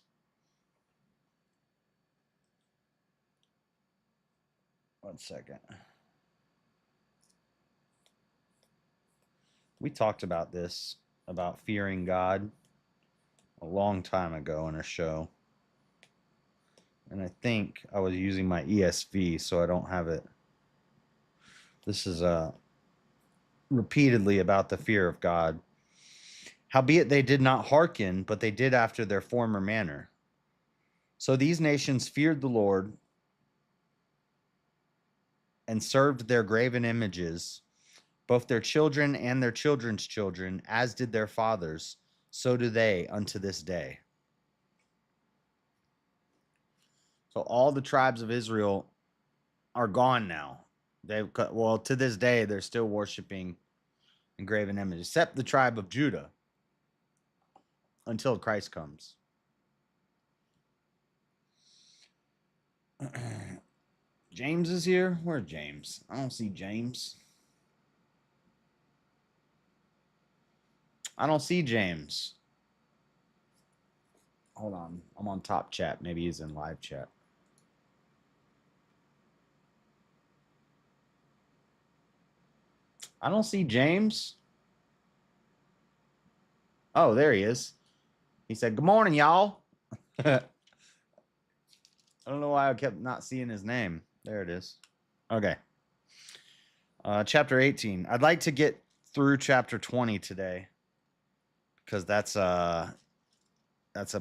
One second. We talked about this, about fearing God, a long time ago in a show. And I think I was using my ESV, so I don't have it. This is repeatedly about the fear of God. Howbeit they did not hearken, but they did after their former manner. So these nations feared the Lord and served their graven images, both their children and their children's children, as did their fathers, so do they unto this day. So all the tribes of Israel are gone now. To this day, they're still worshiping engraven images, except the tribe of Judah, until Christ comes. James is here. Where's James? I don't see James. I don't see James. Hold on. I'm on top chat. Maybe he's in live chat. I don't see James. Oh, there he is. He said, "Good morning, y'all." I don't know why I kept not seeing his name. There it is. Okay. Chapter 18. I'd like to get through chapter 20 today, because that's a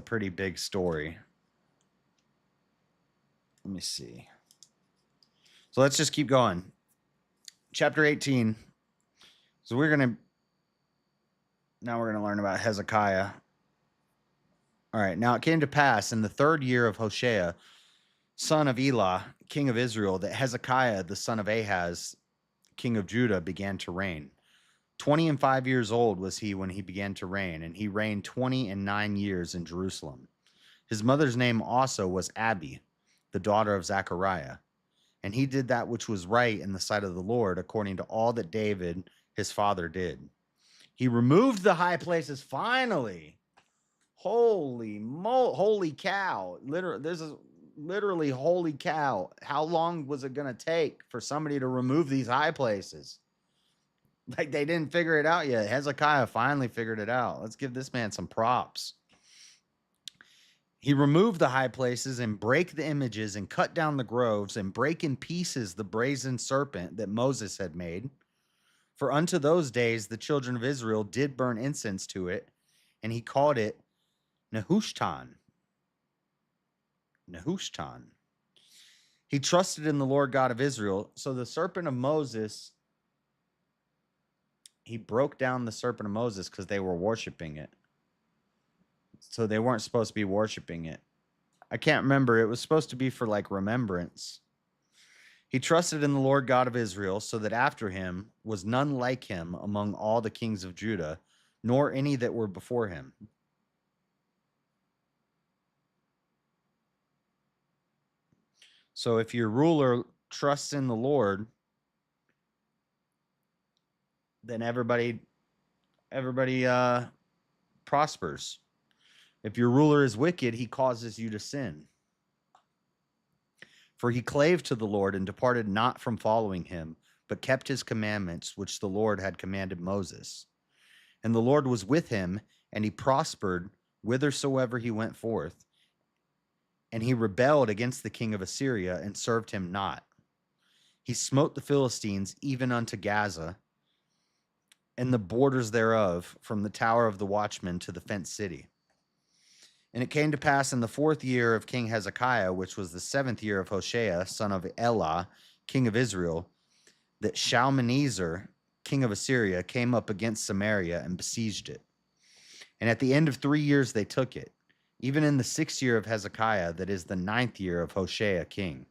pretty big story. Let me see. So let's just keep going. Chapter 18. So we're going to learn about Hezekiah. All right. Now it came to pass in the 3rd year of Hoshea, son of Elah, king of Israel, that Hezekiah, the son of Ahaz, king of Judah, began to reign. 25 years old was he when he began to reign, and he reigned 29 years in Jerusalem. His mother's name also was Abi, the daughter of Zechariah. And he did that which was right in the sight of the Lord, according to all that David his father did. He removed the high places finally. Holy cow. Literally holy cow. How long was it going to take for somebody to remove these high places? Like, they didn't figure it out yet. Hezekiah finally figured it out. Let's give this man some props. He removed the high places and brake the images and cut down the groves and brake in pieces the brazen serpent that Moses had made. For unto those days the children of Israel did burn incense to it, and he called it Nehushtan. Nehushtan. He trusted in the Lord God of Israel. So the serpent of Moses, he broke down the serpent of Moses because they were worshiping it. So they weren't supposed to be worshiping it. I can't remember. It was supposed to be for like remembrance. He trusted in the Lord God of Israel, so that after him was none like him among all the kings of Judah, nor any that were before him. So if your ruler trusts in the Lord, then everybody prospers. If your ruler is wicked, he causes you to sin. For he clave to the Lord and departed not from following him, but kept his commandments, which the Lord had commanded Moses. And the Lord was with him, and he prospered whithersoever he went forth. And he rebelled against the king of Assyria and served him not. He smote the Philistines even unto Gaza, and the borders thereof, from the tower of the watchman to the fenced city. And it came to pass in the 4th year of King Hezekiah, which was the 7th year of Hoshea, son of Elah, king of Israel, that Shalmaneser, king of Assyria, came up against Samaria and besieged it. And at the end of 3 years they took it, even in the 6th year of Hezekiah, that is the 9th year of Hoshea, king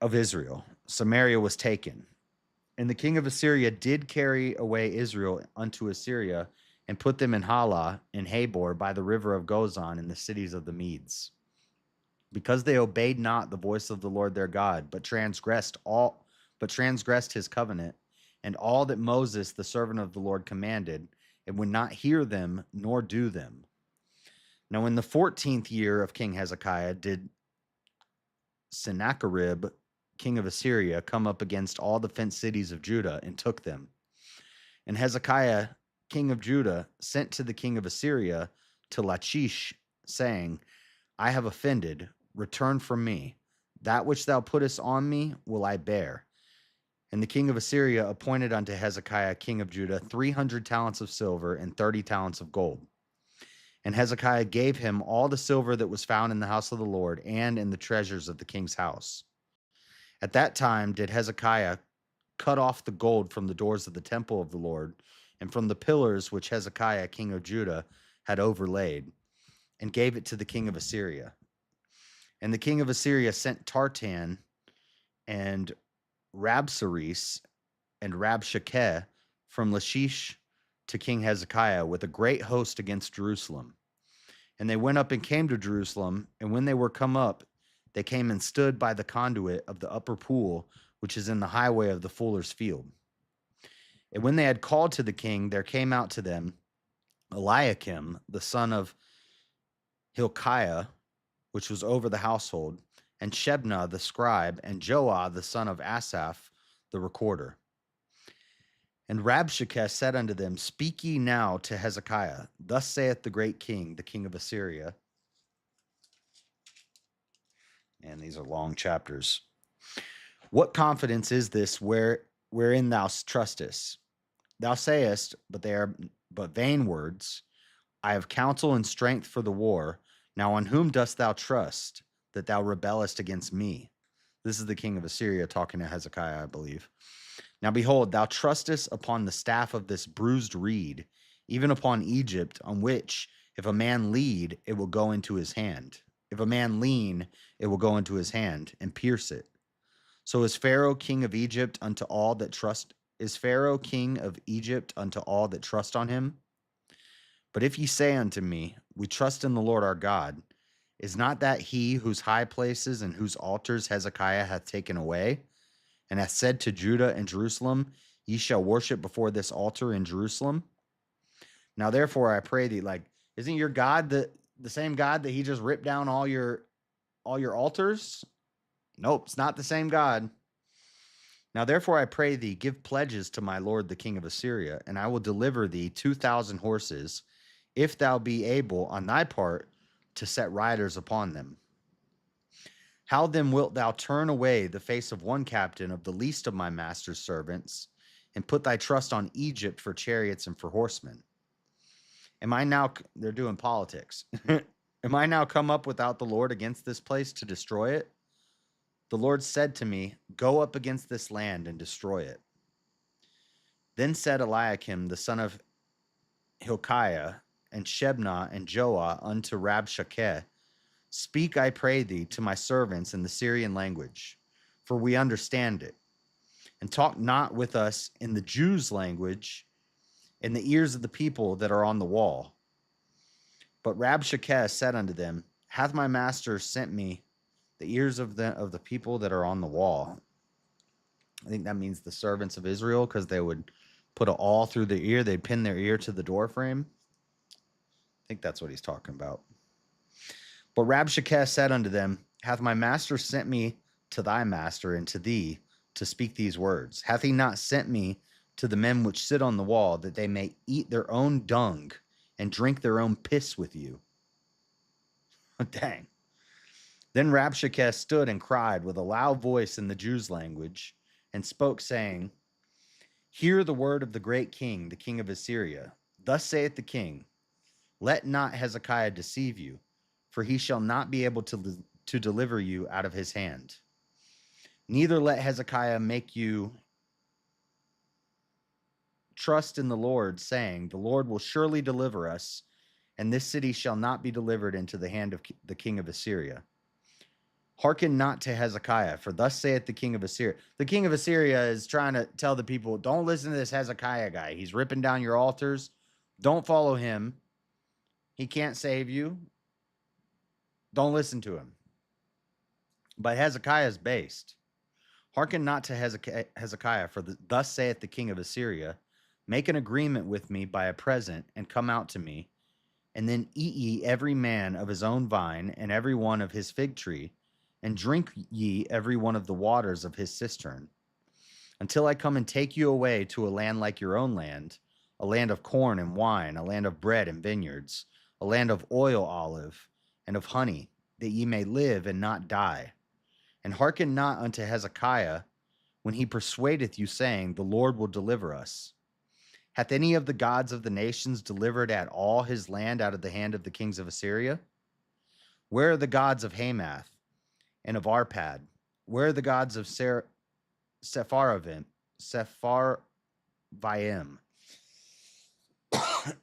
of Israel. Samaria was taken. And the king of Assyria did carry away Israel unto Assyria, and put them in Halah, in Habor, by the river of Gozan, in the cities of the Medes. Because they obeyed not the voice of the Lord their God, but transgressed his covenant, and all that Moses the servant of the Lord commanded, and would not hear them nor do them. Now in the 14th year of King Hezekiah did Sennacherib, king of Assyria, come up against all the fenced cities of Judah, and took them. And Hezekiah, king of Judah, sent to the king of Assyria to Lachish, saying, I have offended, return from me. That which thou puttest on me will I bear. And the king of Assyria appointed unto Hezekiah, king of Judah, 300 talents of silver and 30 talents of gold. And Hezekiah gave him all the silver that was found in the house of the Lord and in the treasures of the king's house. At that time did Hezekiah cut off the gold from the doors of the temple of the Lord, and from the pillars which Hezekiah, king of Judah, had overlaid, and gave it to the king of Assyria. And the king of Assyria sent Tartan and Rabsaris and Rabshakeh from Lachish to King Hezekiah with a great host against Jerusalem. And they went up and came to Jerusalem, and when they were come up, they came and stood by the conduit of the upper pool, which is in the highway of the fuller's field. And when they had called to the king, there came out to them Eliakim, the son of Hilkiah, which was over the household, and Shebna the scribe, and Joah the son of Asaph the recorder. And Rabshakeh said unto them, Speak ye now to Hezekiah, thus saith the great king, the king of Assyria. And these are long chapters. What confidence is this wherein thou trustest? Thou sayest, but they are but vain words. I have counsel and strength for the war. Now on whom dost thou trust, that thou rebellest against me? This is the king of Assyria talking to Hezekiah, I believe. Now behold, thou trustest upon the staff of this bruised reed, even upon Egypt, on which, if a man lead, it will go into his hand. If a man lean, it will go into his hand, and pierce it. So is Pharaoh king of Egypt unto all that trust? Is Pharaoh king of Egypt unto all that trust on him? But if ye say unto me, we trust in the Lord our God, is not that he whose high places and whose altars Hezekiah hath taken away, and hath said to Judah and Jerusalem, ye shall worship before this altar in Jerusalem? Now therefore I pray thee, like, isn't your God the same God that he just ripped down all your altars? Nope, it's not the same God. Now therefore I pray thee, give pledges to my lord the king of Assyria, and I will deliver thee 2,000 horses, if thou be able on thy part to set riders upon them. How then wilt thou turn away the face of one captain of the least of my master's servants, and put thy trust on Egypt for chariots and for horsemen? Am I now, they're doing politics. Am I now come up without the Lord against this place to destroy it? The Lord said to me, go up against this land and destroy it. Then said Eliakim, the son of Hilkiah, and Shebna and Joah unto Rabshakeh, speak, I pray thee, to my servants in the Syrian language, for we understand it, and talk not with us in the Jews' language, in the ears of the people that are on the wall. But Rabshakeh said unto them, hath my master sent me the ears of the people that are on the wall? I think that means the servants of Israel, because they would put an awl through their ear. They'd pin their ear to the door frame. I think that's what he's talking about. But Rabshakeh said unto them, hath my master sent me to thy master and to thee to speak these words? Hath he not sent me to the men which sit on the wall, that they may eat their own dung and drink their own piss with you? Dang. Then Rabshakeh stood and cried with a loud voice in the Jews' language, and spoke, saying, hear the word of the great king, the king of Assyria. Thus saith the king, let not Hezekiah deceive you, for he shall not be able to deliver you out of his hand. Neither let Hezekiah make you trust in the Lord, saying, the Lord will surely deliver us, and this city shall not be delivered into the hand of the king of Assyria. Hearken not to Hezekiah, for thus saith the king of Assyria. The king of Assyria is trying to tell the people, don't listen to this Hezekiah guy. He's ripping down your altars. Don't follow him. He can't save you. Don't listen to him. But Hezekiah is based. Hearken not to Hezekiah, for thus saith the king of Assyria, make an agreement with me by a present, and come out to me, and then eat ye every man of his own vine, and every one of his fig tree, and drink ye every one of the waters of his cistern, until I come and take you away to a land like your own land, a land of corn and wine, a land of bread and vineyards, a land of oil olive, and of honey, that ye may live and not die. And hearken not unto Hezekiah when he persuadeth you, saying, the Lord will deliver us. Hath any of the gods of the nations delivered at all his land out of the hand of the kings of Assyria? Where are the gods of Hamath and of Arpad? Where are the gods of Sepharvaim,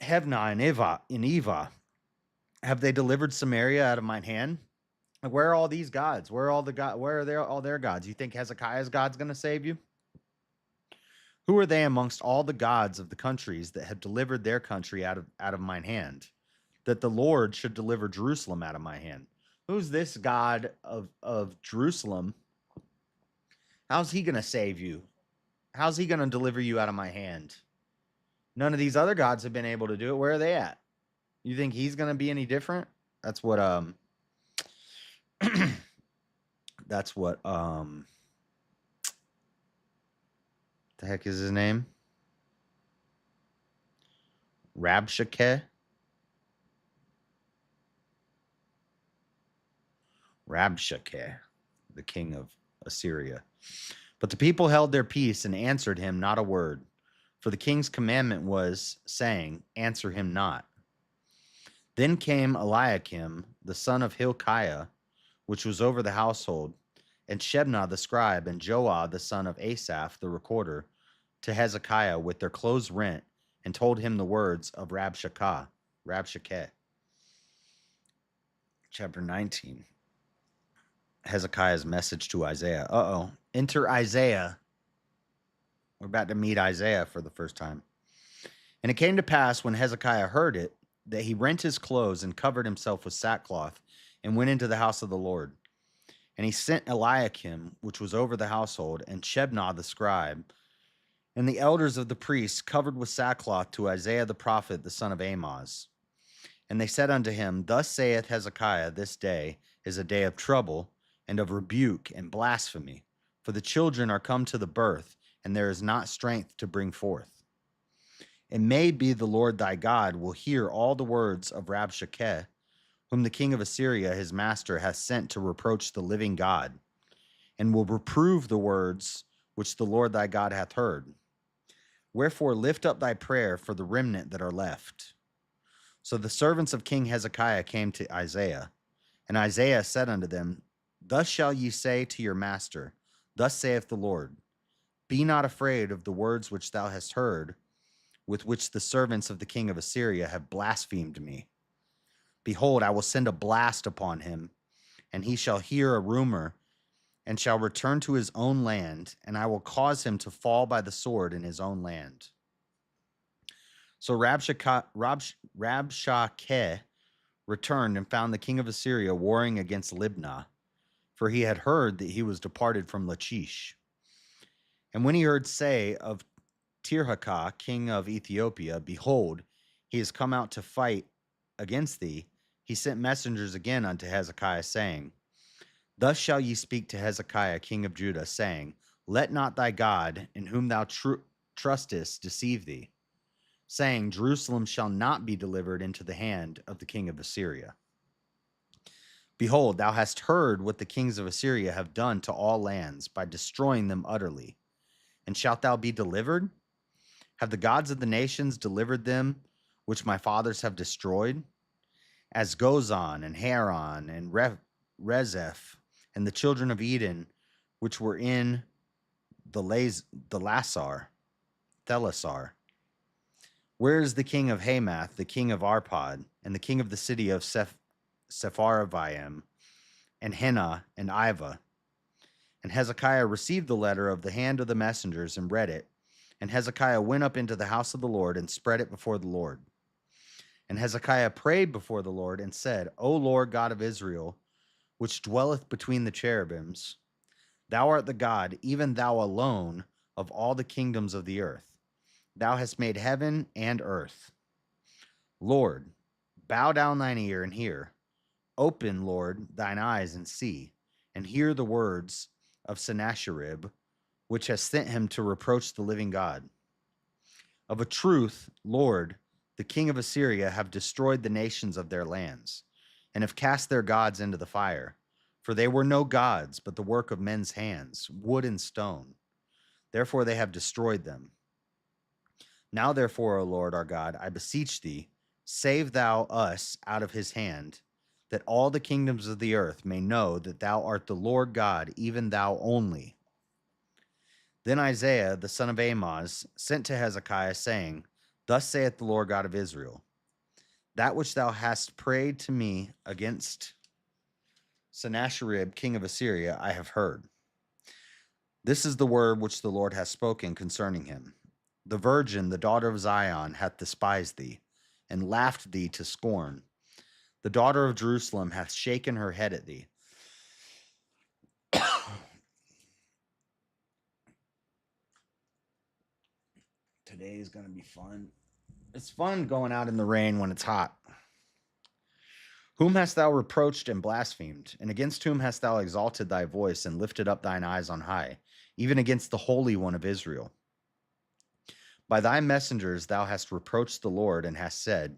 Hebna and Eva? Have they delivered Samaria out of mine hand? Where are all these gods? Where are all their gods? You think Hezekiah's God's going to save you? Who are they amongst all the gods of the countries that have delivered their country out of mine hand, that the Lord should deliver Jerusalem out of my hand? Who's this God of Jerusalem? How's he going to save you? How's he going to deliver you out of my hand? None of these other gods have been able to do it. Where are they at? You think he's going to be any different? That's what the heck is his name? Rabshakeh, the king of Assyria. But the people held their peace and answered him not a word. For the king's commandment was, saying, answer him not. Then came Eliakim, the son of Hilkiah, which was over the household, and Shebna the scribe, and Joah the son of Asaph the recorder, to Hezekiah with their clothes rent, and told him the words of Rabshakeh. Chapter 19. Hezekiah's message to Isaiah. Enter Isaiah. We're about to meet Isaiah for the first time. And it came to pass when Hezekiah heard it that he rent his clothes and covered himself with sackcloth and went into the house of the Lord. And he sent Eliakim, which was over the household, and Shebna the scribe, and the elders of the priests covered with sackcloth to Isaiah the prophet, the son of Amoz. And they said unto him, Thus saith Hezekiah, this day is a day of trouble and of rebuke and blasphemy, for the children are come to the birth, and there is not strength to bring forth. It may be the Lord thy God will hear all the words of Rabshakeh, whom the king of Assyria his master hath sent to reproach the living God, and will reprove the words which the Lord thy God hath heard. Wherefore lift up thy prayer for the remnant that are left. So the servants of King Hezekiah came to Isaiah, and Isaiah said unto them, Thus shall ye say to your master, Thus saith the Lord, Be not afraid of the words which thou hast heard, with which the servants of the king of Assyria have blasphemed me. Behold, I will send a blast upon him, and he shall hear a rumor, and shall return to his own land, and I will cause him to fall by the sword in his own land. So Rabshakeh returned and found the king of Assyria warring against Libnah, for he had heard that he was departed from Lachish. And when he heard say of Tirhakah, king of Ethiopia, Behold, he is come out to fight against thee, he sent messengers again unto Hezekiah, saying, Thus shall ye speak to Hezekiah, king of Judah, saying, Let not thy God, in whom thou trustest, deceive thee, saying, Jerusalem shall not be delivered into the hand of the king of Assyria. Behold, thou hast heard what the kings of Assyria have done to all lands by destroying them utterly. And shalt thou be delivered? Have the gods of the nations delivered them, which my fathers have destroyed? As Gozan and Haran and Rezeph and the children of Eden, which were in the Thelasar. Where is the king of Hamath, the king of Arpad, and the king of the city of Sepharvaim, and Henah and Iva? And Hezekiah received the letter of the hand of the messengers and read it. And Hezekiah went up into the house of the Lord and spread it before the Lord. And Hezekiah prayed before the Lord and said, O Lord God of Israel, which dwelleth between the cherubims, thou art the God, even thou alone, of all the kingdoms of the earth. Thou hast made heaven and earth. Lord, bow down thine ear and hear. Open, Lord, thine eyes and see, and hear the words of Sennacherib, which has sent him to reproach the living God. Of a truth, Lord, the king of Assyria have destroyed the nations of their lands, and have cast their gods into the fire. For they were no gods, but the work of men's hands, wood and stone. Therefore they have destroyed them. Now therefore, O Lord our God, I beseech thee, save thou us out of his hand, that all the kingdoms of the earth may know that thou art the Lord God, even thou only. Then Isaiah, the son of Amoz, sent to Hezekiah, saying, Thus saith the Lord God of Israel, That which thou hast prayed to me against Sennacherib, king of Assyria, I have heard. This is the word which the Lord hath spoken concerning him. The virgin, the daughter of Zion, hath despised thee, and laughed thee to scorn. The daughter of Jerusalem hath shaken her head at thee. Today is going to be fun. It's fun going out in the rain when it's hot. Whom hast thou reproached and blasphemed? And against whom hast thou exalted thy voice and lifted up thine eyes on high, even against the Holy One of Israel? By thy messengers thou hast reproached the Lord, and hast said,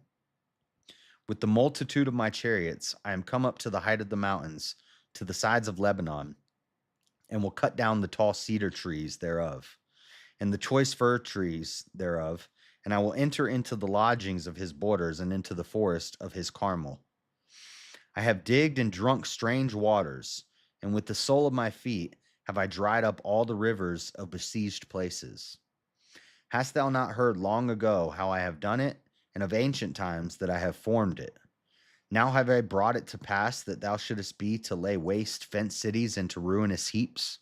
With the multitude of my chariots I am come up to the height of the mountains, to the sides of Lebanon, and will cut down the tall cedar trees thereof, and the choice fir trees thereof, and I will enter into the lodgings of his borders, and into the forest of his Carmel. I have digged and drunk strange waters, and with the sole of my feet have I dried up all the rivers of besieged places. Hast thou not heard long ago how I have done it, and of ancient times that I have formed it? Now have I brought it to pass that thou shouldest be to lay waste fenced cities into ruinous heaps?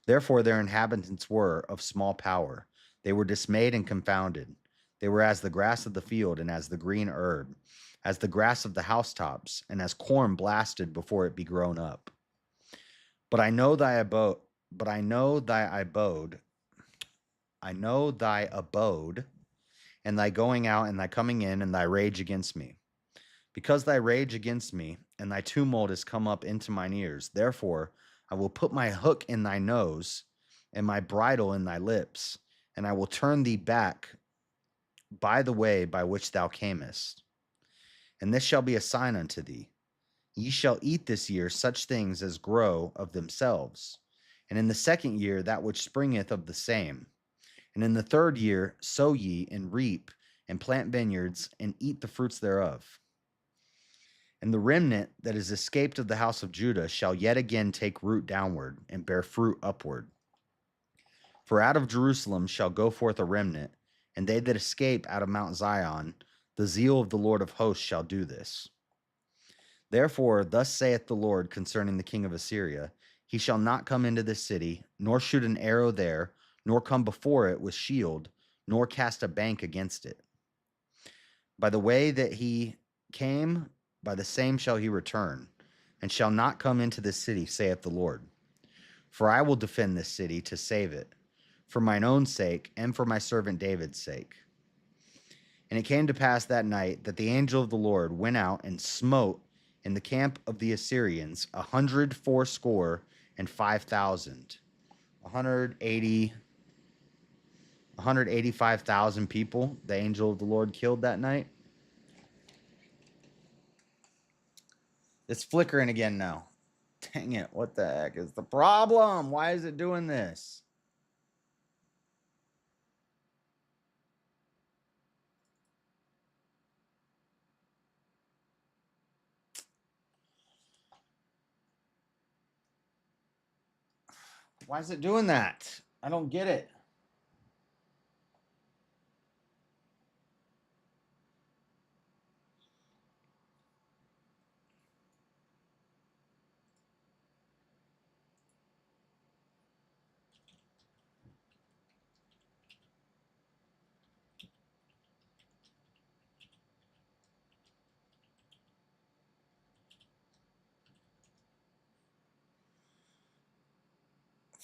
Therefore their inhabitants were of small power. They were dismayed and confounded. They were as the grass of the field and as the green herb, as the grass of the housetops, and as corn blasted before it be grown up. But I know thy abode, I know thy abode, and thy going out and thy coming in, and thy rage against me. Because thy rage against me, and thy tumult is come up into mine ears, therefore I will put my hook in thy nose, and my bridle in thy lips, and I will turn thee back by the way by which thou camest. And this shall be a sign unto thee. Ye shall eat this year such things as grow of themselves, and in the second year that which springeth of the same. And in the third year sow ye and reap, and plant vineyards, and eat the fruits thereof. And the remnant that is escaped of the house of Judah shall yet again take root downward, and bear fruit upward. For out of Jerusalem shall go forth a remnant, and they that escape out of Mount Zion, the zeal of the Lord of hosts shall do this. Therefore, thus saith the Lord concerning the king of Assyria, he shall not come into this city, nor shoot an arrow there, nor come before it with shield, nor cast a bank against it. By the way that he came, by the same shall he return, and shall not come into this city, saith the Lord. For I will defend this city to save it, for mine own sake, and for my servant David's sake. And it came to pass that night that the angel of the Lord went out and smote in the camp of the Assyrians 185,000, 185,000 people. The angel of the Lord killed that night. It's flickering again now. Dang it! What the heck is the problem? Why is it doing this? Why is it doing that? I don't get it.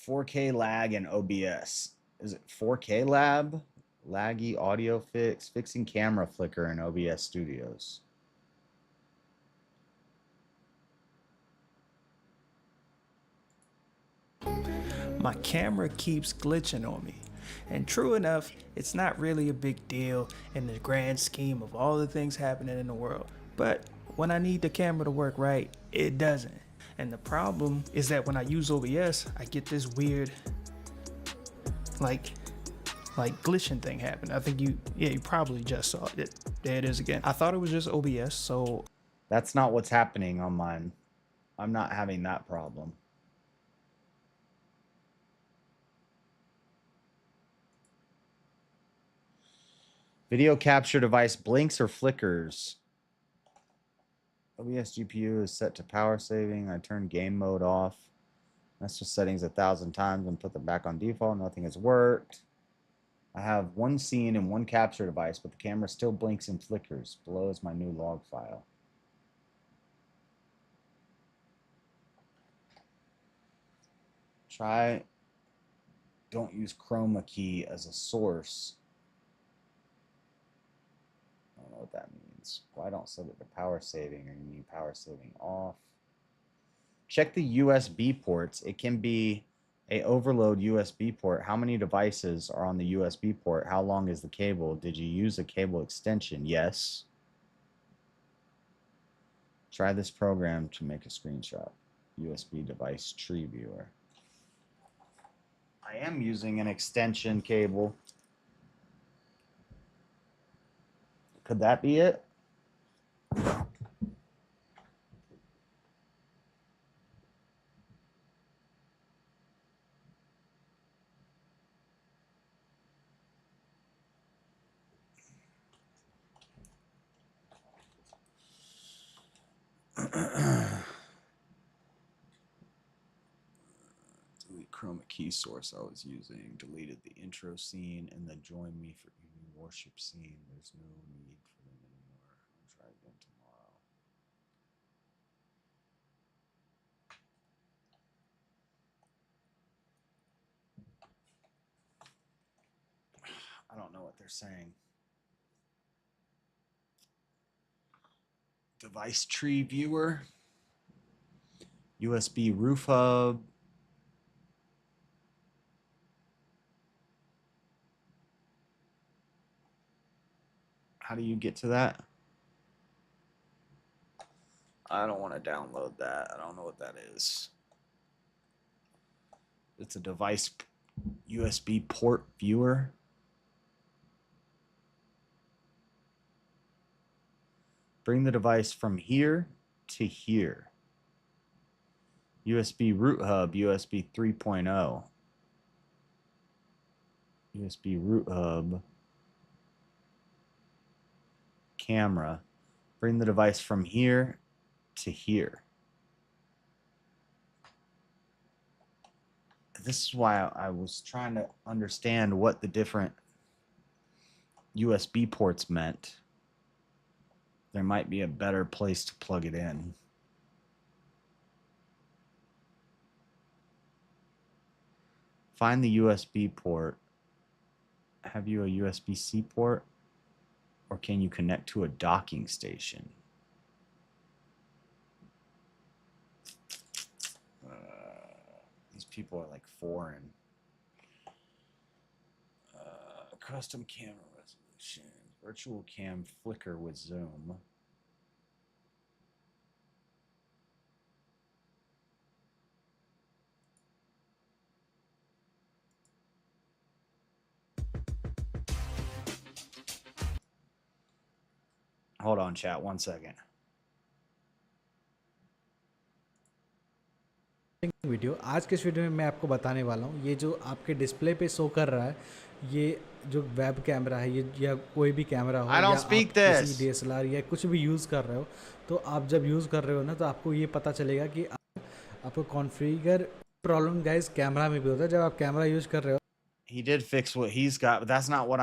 "4K lag in OBS." Is it 4K lab? Laggy audio fix. Fixing camera flicker in OBS Studios. My camera keeps glitching on me. And true enough, it's not really a big deal in the grand scheme of all the things happening in the world. But when I need the camera to work right, it doesn't. And the problem is that when I use OBS, I get this weird, like glitching thing happen. I think you probably just saw it. There it is again. I thought it was just OBS, so That's not what's happening on mine. I'm not having that problem. Video capture device blinks or flickers. OBS GPU is set to power saving. I turned game mode off. Master settings 1,000 times and put them back on default. Nothing has worked. I have one scene and one capture device, but the camera still blinks and flickers. Below is my new log file. Try don't use chroma key as a source. I don't know what that means. Why don't set it to power saving, or you need power saving off? Check the USB ports. It can be a overload USB port. How many devices are on the USB port? How long is the cable? Did you use a cable extension? Yes. Try this program to make a screenshot. USB device tree viewer. I am using an extension cable. Could that be it? chroma key source I was using. Deleted the intro scene and then joined me for evening worship scene. There's no need for them anymore. I'll try again tomorrow. I don't know what they're saying. Device tree viewer. USB roof hub. How do you get to that? I don't want to download that. I don't know what that is. It's a device USB port viewer. Bring the device from here to here. USB root hub, USB 3.0. USB root hub. Camera. Bring the device from here to here. This is why I was trying to understand what the different USB ports meant. There might be a better place to plug it in. Find the USB port. Have you a USB-C port? Or can you connect to a docking station? These people are like foreign. Custom camera resolution. Virtual cam flicker with zoom. Hold on, chat, 1 second. Video आज के इस video में मैं आपको बताने वाला हूँ ये जो आपके डिस्प्ले पे शो कर रहा है ये जो वेब कैमरा है ये या कोई भी कैमरा हो या आप किसी DSLR या कुछ भी यूज़ कर रहे हो तो आप जब यूज़ कर रहे हो ना तो आपको ये पता चलेगा कि आपको कॉन्फ़िगर प्रॉब्लम गाइस कैमरा में भी होता है जब आप कैमरा यूज़ कर रहे हो. He did fix what he's got, but that's not what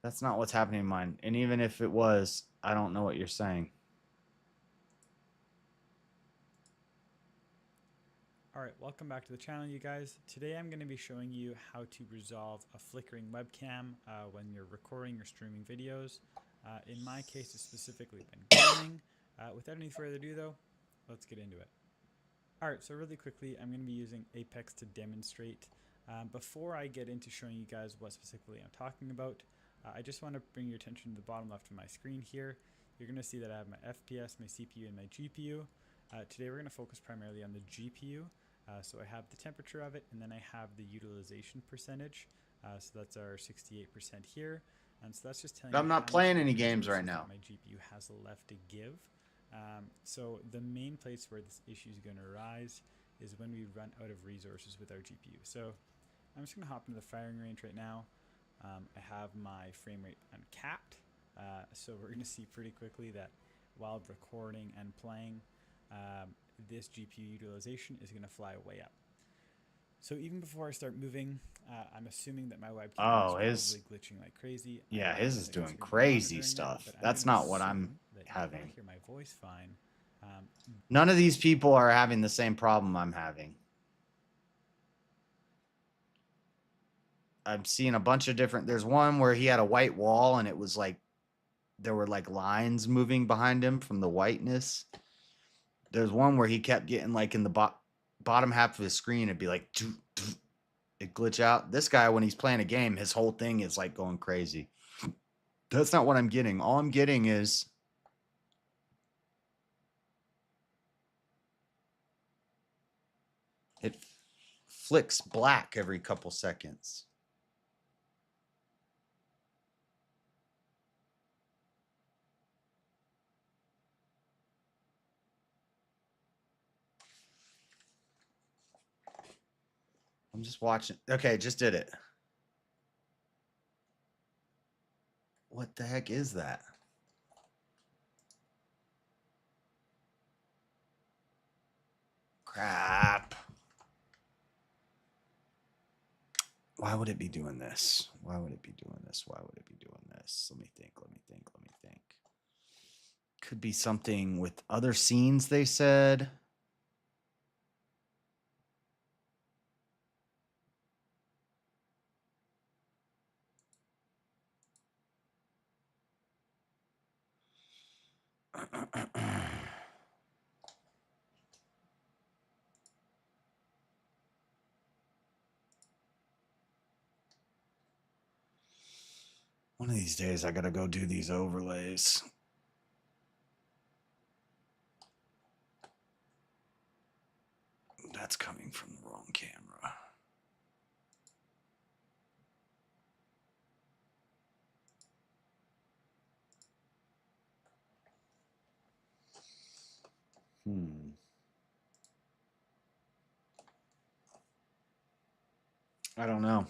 that's not what's happening in mine. And even if it was, I don't know what you're saying. Alright, welcome back to the channel, you guys. Today I'm going to be showing you how to resolve a flickering webcam when you're recording or streaming videos. In my case, it's specifically been gaming. Without any further ado though, let's get into it. Alright, so really quickly, I'm going to be using Apex to demonstrate. Before I get into showing you guys what specifically I'm talking about, I just want to bring your attention to the bottom left of my screen here. You're going to see that I have my FPS, my CPU, and my GPU. Today we're going to focus primarily on the GPU. So I have the temperature of it, and then I have the utilization percentage. So that's our 68% here. And so that's just telling me I'm not playing any games right now. My GPU has left to give. So the main place where this issue is going to arise is when we run out of resources with our GPU. So I'm just going to hop into the firing range right now. I have my frame rate uncapped. So we're going to see pretty quickly that while recording and playing, this GPU utilization is going to fly way up. So even before I start moving, I'm assuming that my webcam is probably glitching like crazy. Yeah, his is doing crazy stuff. That's not what I'm having. I hear my voice fine. None of these people are having the same problem I'm having. I'm seeing a bunch of different. There's one where he had a white wall and it was like there were like lines moving behind him from the whiteness. There's one where he kept getting like in the bottom half of his screen, it'd be like it glitch out. This guy, when he's playing a game, his whole thing is like going crazy. That's not what I'm getting. All I'm getting is it flicks black every couple seconds. I'm just watching. Okay, just did it. What the heck is that? Crap. Why would it be doing this? Why would it be doing this? Why would it be doing this? Let me think. Could be something with other scenes, they said. One of these days, I gotta go do these overlays. That's coming from the wrong camera. I don't know.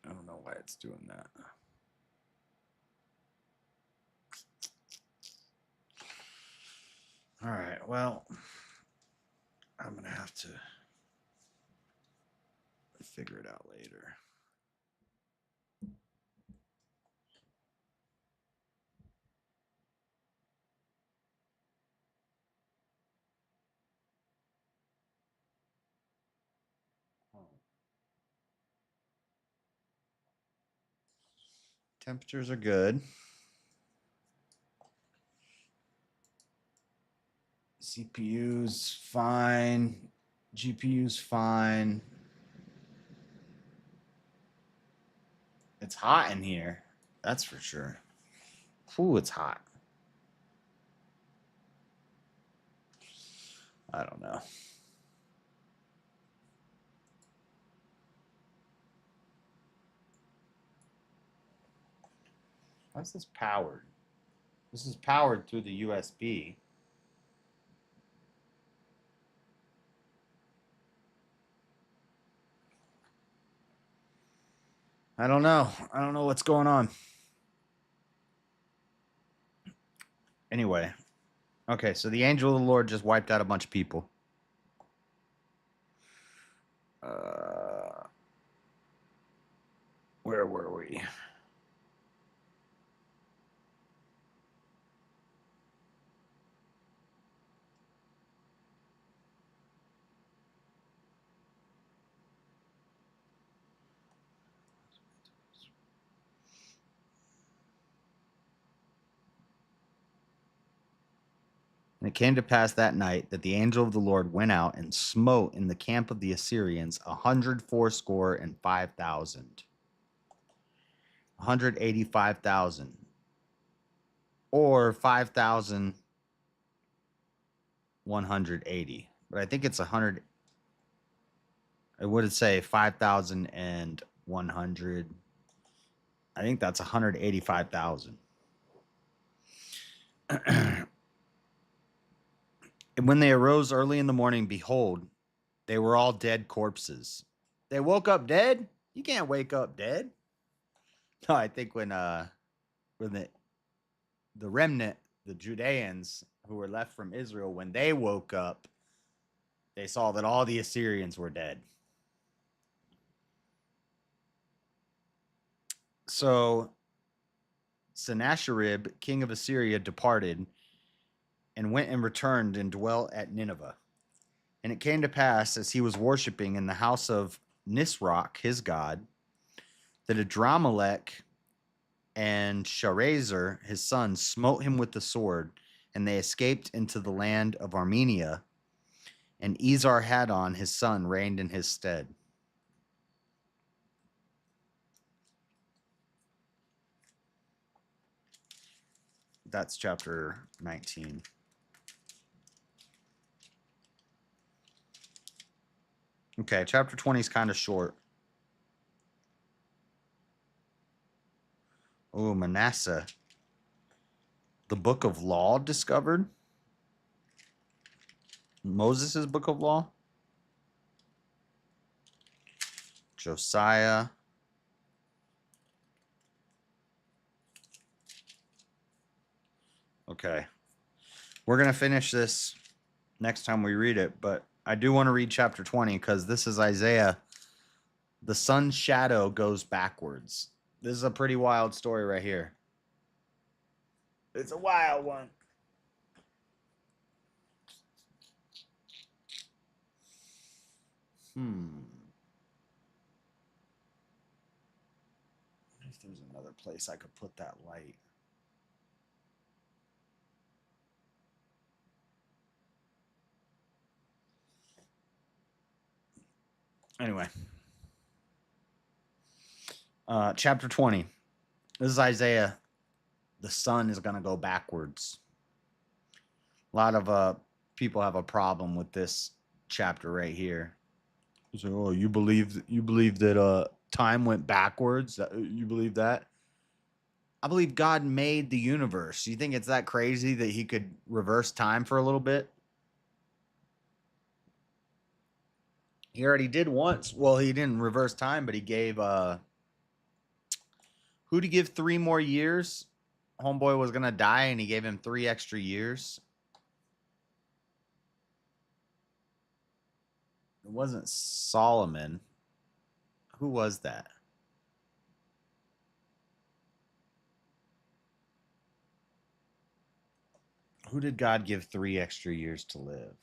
I don't know why it's doing that. All right, well, I'm going to have to figure it out later. Temperatures are good. CPU's fine. GPU's fine. It's hot in here. That's for sure. Ooh, it's hot. I don't know. How's this powered? This is powered through the USB. I don't know. I don't know what's going on. Anyway. Okay, so the angel of the Lord just wiped out a bunch of people. Where were we? And it came to pass that night that the angel of the Lord went out and smote in the camp of the Assyrians 185,000. 185,000. Or 5,180. But I think it's 100. I would say 5,100. I think that's 185,000. And when they arose early in the morning, behold, they were all dead corpses. They woke up dead? You can't wake up dead. No, I think when the remnant, the Judeans who were left from Israel, when they woke up, they saw that all the Assyrians were dead. So Sennacherib, king of Assyria, departed and went and returned and dwelt at Nineveh. And it came to pass, as he was worshiping in the house of Nisroch, his god, that Adramelech and Sharezer, his son, smote him with the sword, and they escaped into the land of Armenia, and Esarhaddon, his son, reigned in his stead. That's chapter 19. Okay, chapter 20 is kind of short. Oh, Manasseh. The book of law discovered. Moses' book of law. Josiah. Okay. We're going to finish this next time we read it, but I do want to read chapter 20 because this is Isaiah. The sun's shadow goes backwards. This is a pretty wild story right here. It's a wild one. If there's another place I could put that light. Anyway. Chapter 20. This is Isaiah. The sun is going to go backwards. A lot of people have a problem with this chapter right here. So, oh, you believe that time went backwards? You believe that? I believe God made the universe. You think it's that crazy that he could reverse time for a little bit? He already did once. Well, he didn't reverse time, but he gave who'd he give 3 more years? Homeboy was gonna die, and he gave him 3 extra years. It wasn't Solomon. Who was that? Who did God give 3 extra years to live?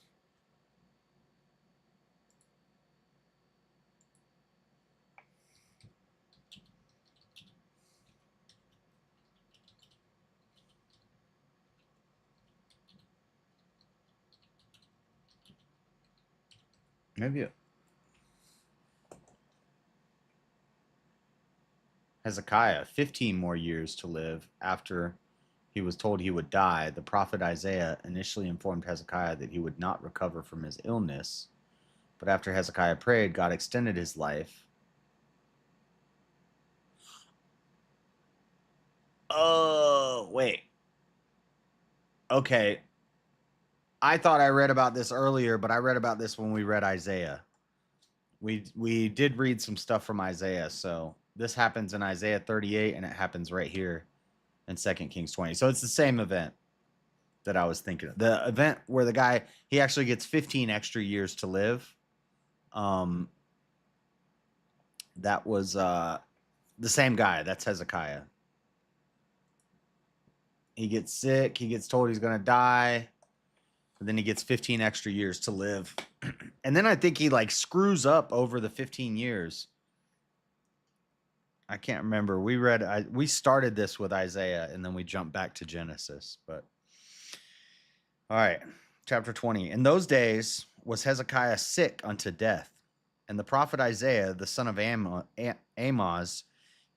Maybe Hezekiah, 15 more years to live after he was told he would die. The prophet Isaiah initially informed Hezekiah that he would not recover from his illness. But after Hezekiah prayed, God extended his life. Oh, wait. Okay. I thought I read about this earlier, but I read about this when we read Isaiah. We did read some stuff from Isaiah, so this happens in Isaiah 38, and it happens right here in 2 Kings 20. So it's the same event that I was thinking of. The event where the guy, he actually gets 15 extra years to live. That was the same guy. That's Hezekiah. He gets sick. He gets told he's going to die. And then he gets 15 extra years to live. And then I think he like screws up over the 15 years. I can't remember. We started this with Isaiah and then we jumped back to Genesis. But all right, chapter 20. In those days was Hezekiah sick unto death. And the prophet Isaiah, the son of Amoz,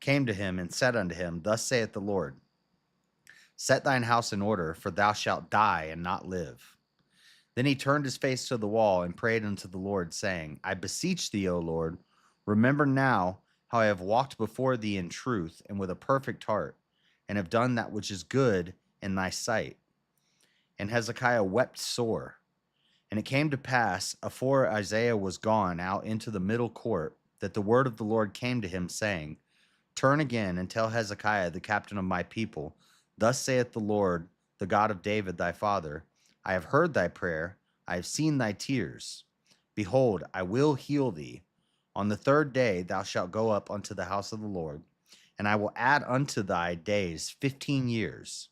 came to him and said unto him, Thus saith the Lord, Set thine house in order, for thou shalt die and not live. Then he turned his face to the wall and prayed unto the Lord, saying, I beseech thee, O Lord, remember now how I have walked before thee in truth and with a perfect heart, and have done that which is good in thy sight. And Hezekiah wept sore. And it came to pass, afore Isaiah was gone out into the middle court, that the word of the Lord came to him, saying, Turn again and tell Hezekiah, the captain of my people, Thus saith the Lord, the God of David thy father, I have heard thy prayer, I have seen thy tears. Behold, I will heal thee. On the 3rd day thou shalt go up unto the house of the Lord, and I will add unto thy days 15 years.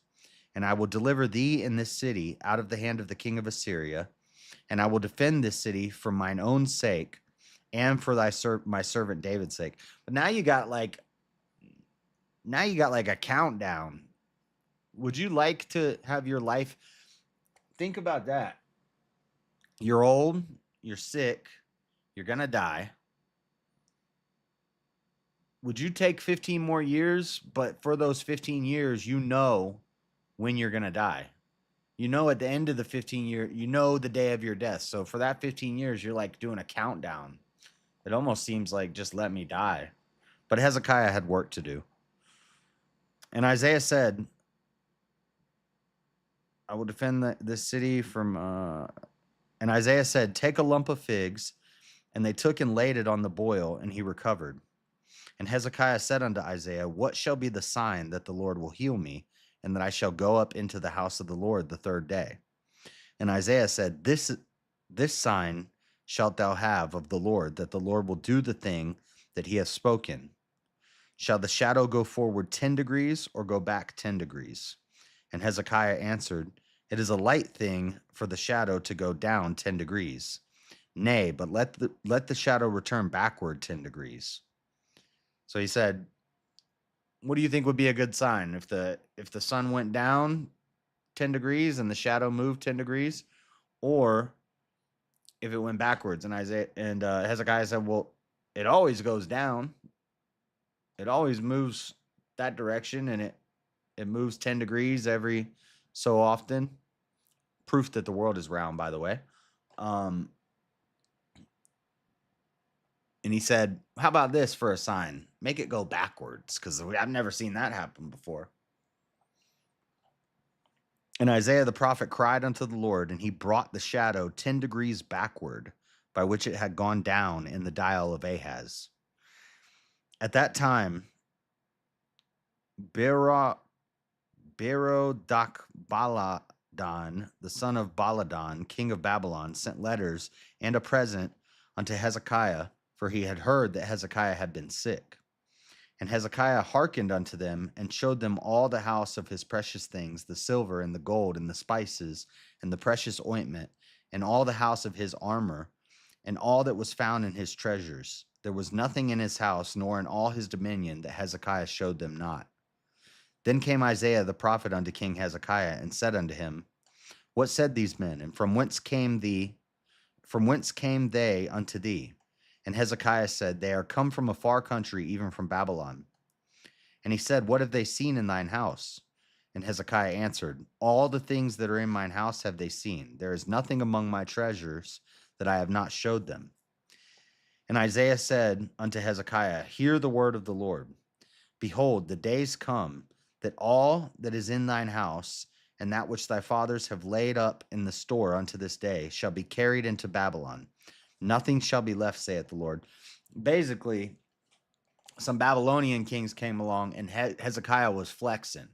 And I will deliver thee in this city out of the hand of the king of Assyria, and I will defend this city for mine own sake and for my servant David's sake. But now you got like a countdown. Would you like to have your life? Think about that. You're old, you're sick, you're going to die. Would you take 15 more years? But for those 15 years, you know when you're going to die. You know at the end of the 15 year, you know the day of your death. So for that 15 years, you're like doing a countdown. It almost seems like just let me die. But Hezekiah had work to do. And Isaiah said, I will defend this city from... And Isaiah said, Take a lump of figs. And they took and laid it on the boil, and he recovered. And Hezekiah said unto Isaiah, What shall be the sign that the Lord will heal me, and that I shall go up into the house of the Lord the 3rd day? And Isaiah said, This sign shalt thou have of the Lord, that the Lord will do the thing that he hath spoken? Shall the shadow go forward 10 degrees or go back 10 degrees? And Hezekiah answered, It is a light thing for the shadow to go down 10 degrees. Nay, but let the shadow return backward 10 degrees. So he said, what do you think would be a good sign if the sun went down 10 degrees and the shadow moved 10 degrees, or if it went backwards? And Hezekiah said, well, it always goes down. It always moves that direction, and it moves 10 degrees every so often. Proof that the world is round, by the way. And he said, how about this for a sign? Make it go backwards, because I've never seen that happen before. And Isaiah the prophet cried unto the Lord, and he brought the shadow 10 degrees backward, by which it had gone down in the dial of Ahaz. At that time, Berodachbaladan, the son of Baladan, king of Babylon, sent letters and a present unto Hezekiah, for he had heard that Hezekiah had been sick. And Hezekiah hearkened unto them, and showed them all the house of his precious things, the silver and the gold and the spices and the precious ointment, and all the house of his armor, and all that was found in his treasures. There was nothing in his house, nor in all his dominion, that Hezekiah showed them not. Then came Isaiah the prophet unto King Hezekiah, and said unto him, What said these men, and from whence came they unto thee? And Hezekiah said, They are come from a far country, even from Babylon. And he said, What have they seen in thine house? And Hezekiah answered, All the things that are in mine house have they seen. There is nothing among my treasures that I have not showed them. And Isaiah said unto Hezekiah, Hear the word of the Lord. Behold, the days come that all that is in thine house, and that which thy fathers have laid up in the store unto this day, shall be carried into Babylon. Nothing shall be left, saith the Lord. Basically, some Babylonian kings came along, and Hezekiah was flexing.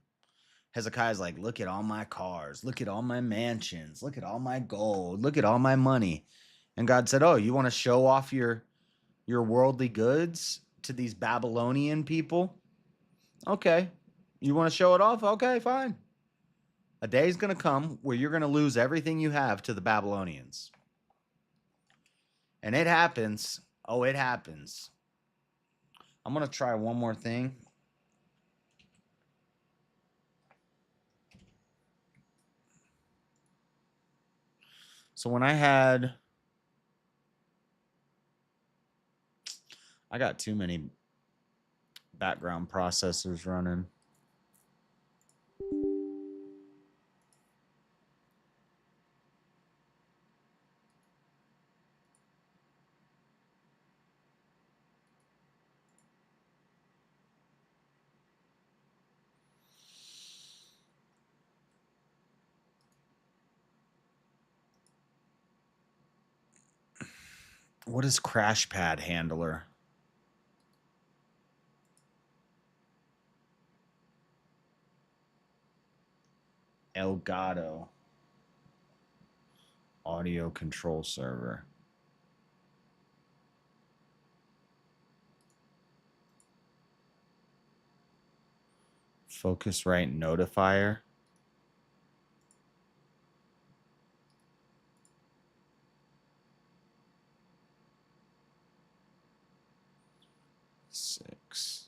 Hezekiah's like, look at all my cars, look at all my mansions, look at all my gold, look at all my money. And God said, oh, you want to show off your worldly goods to these Babylonian people? Okay. You want to show it off? Okay, fine. A day's going to come where you're going to lose everything you have to the Babylonians. And it happens. Oh, it happens. I'm going to try one more thing. So when I got too many background processors running. What is CrashPad handler? Elgato audio control server. Focusrite notifier. Six.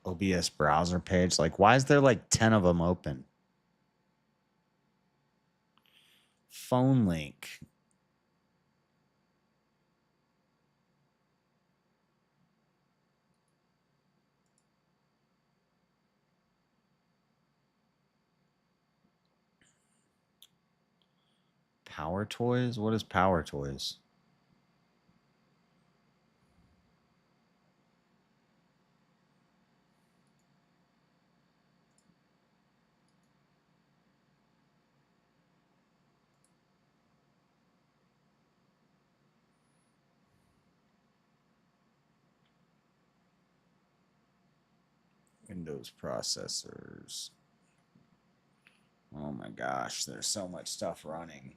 OBS browser page. Like, why is there like 10 of them open? Phone link. Power Toys? What is Power Toys? Windows processors. Oh my gosh, there's so much stuff running.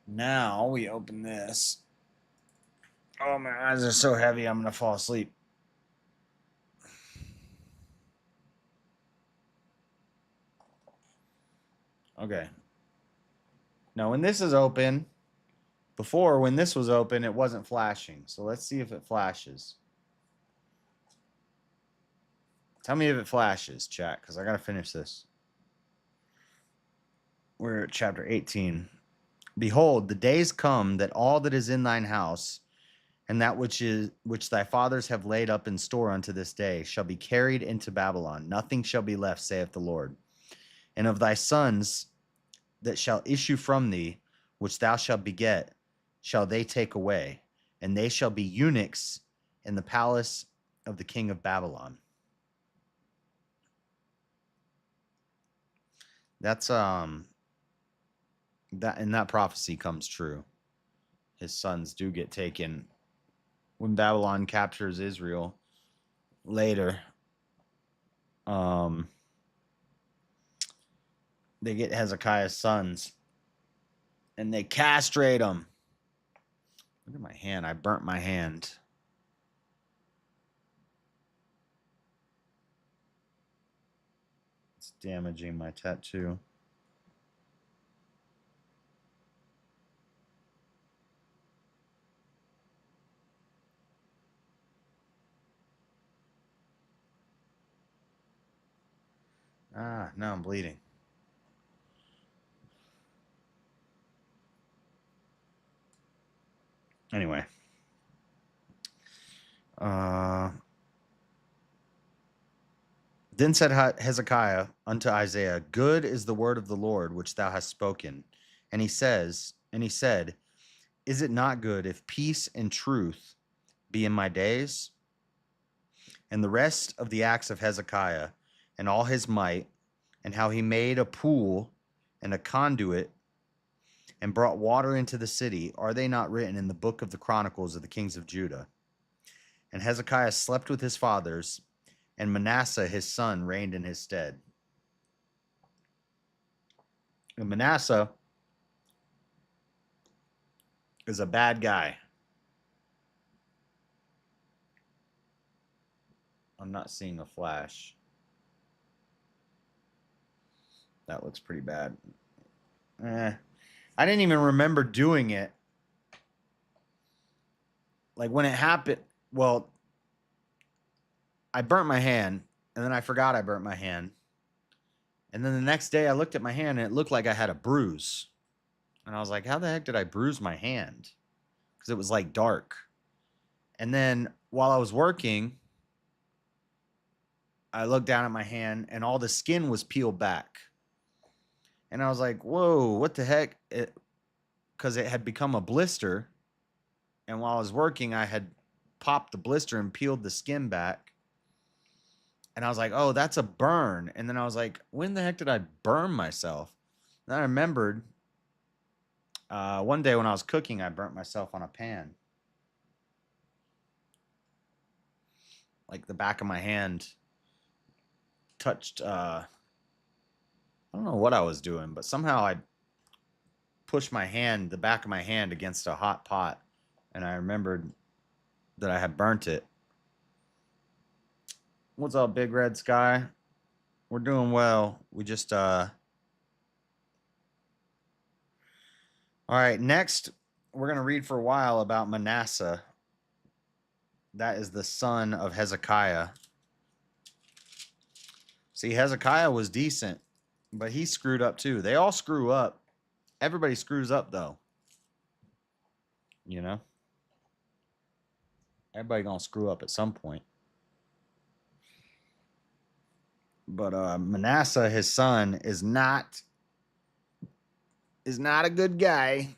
Now we open this. Oh, my eyes are so heavy, I'm going to fall asleep. Okay. Now, when this is open, before when this was open, it wasn't flashing. So let's see if it flashes. Tell me if it flashes, chat, because I got to finish this. We're at chapter 18. Behold, the days come that all that is in thine house, and that which thy fathers have laid up in store unto this day, shall be carried into Babylon. Nothing shall be left, saith the Lord. And of thy sons that shall issue from thee, which thou shalt beget, shall they take away, and they shall be eunuchs in the palace of the king of Babylon. That's that, and that prophecy comes true. His sons do get taken when Babylon captures Israel later. They get Hezekiah's sons and they castrate them. Look at my hand. I burnt my hand. It's damaging my tattoo. Ah, now I'm bleeding. Anyway. Then said Hezekiah unto Isaiah, Good is the word of the Lord which thou hast spoken. And he said, Is it not good if peace and truth be in my days? And the rest of the acts of Hezekiah and all his might, and how he made a pool and a conduit and brought water into the city, are they not written in the book of the Chronicles of the kings of Judah? And Hezekiah slept with his fathers, and Manasseh his son reigned in his stead. And Manasseh is a bad guy. I'm not seeing a flash. That looks pretty bad. I didn't even remember doing it. Like when it happened, well, I burnt my hand, and then I forgot I burnt my hand. And then the next day I looked at my hand, and it looked like I had a bruise. And I was like, how the heck did I bruise my hand? Because it was like dark. And then while I was working, I looked down at my hand, and all the skin was peeled back. And I was like, whoa, what the heck? Because it had become a blister. And while I was working, I had popped the blister and peeled the skin back. And I was like, oh, that's a burn. And then I was like, when the heck did I burn myself? Then I remembered one day when I was cooking, I burnt myself on a pan. Like the back of my hand touched, I don't know what I was doing, but somehow I pushed my hand, the back of my hand, against a hot pot. And I remembered that I had burnt it. What's up, Big Red Sky? We're doing well. We just, all right, next, we're going to read for a while about Manasseh. That is the son of Hezekiah. See, Hezekiah was decent, but he screwed up too. They all screw up. Everybody screws up, though. You know? Everybody gonna screw up at some point. But Manasseh, his son, is not a good guy.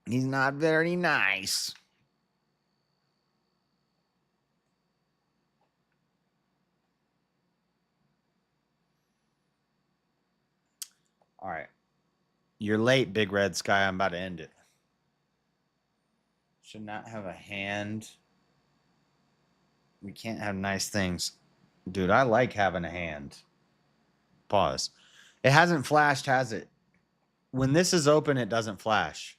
He's not very nice. All right. You're late, Big Red Sky. I'm about to end it. Should not have a hand We can't have nice things. Dude, I like having a hand. Pause. It hasn't flashed, has it? When this is open, it doesn't flash.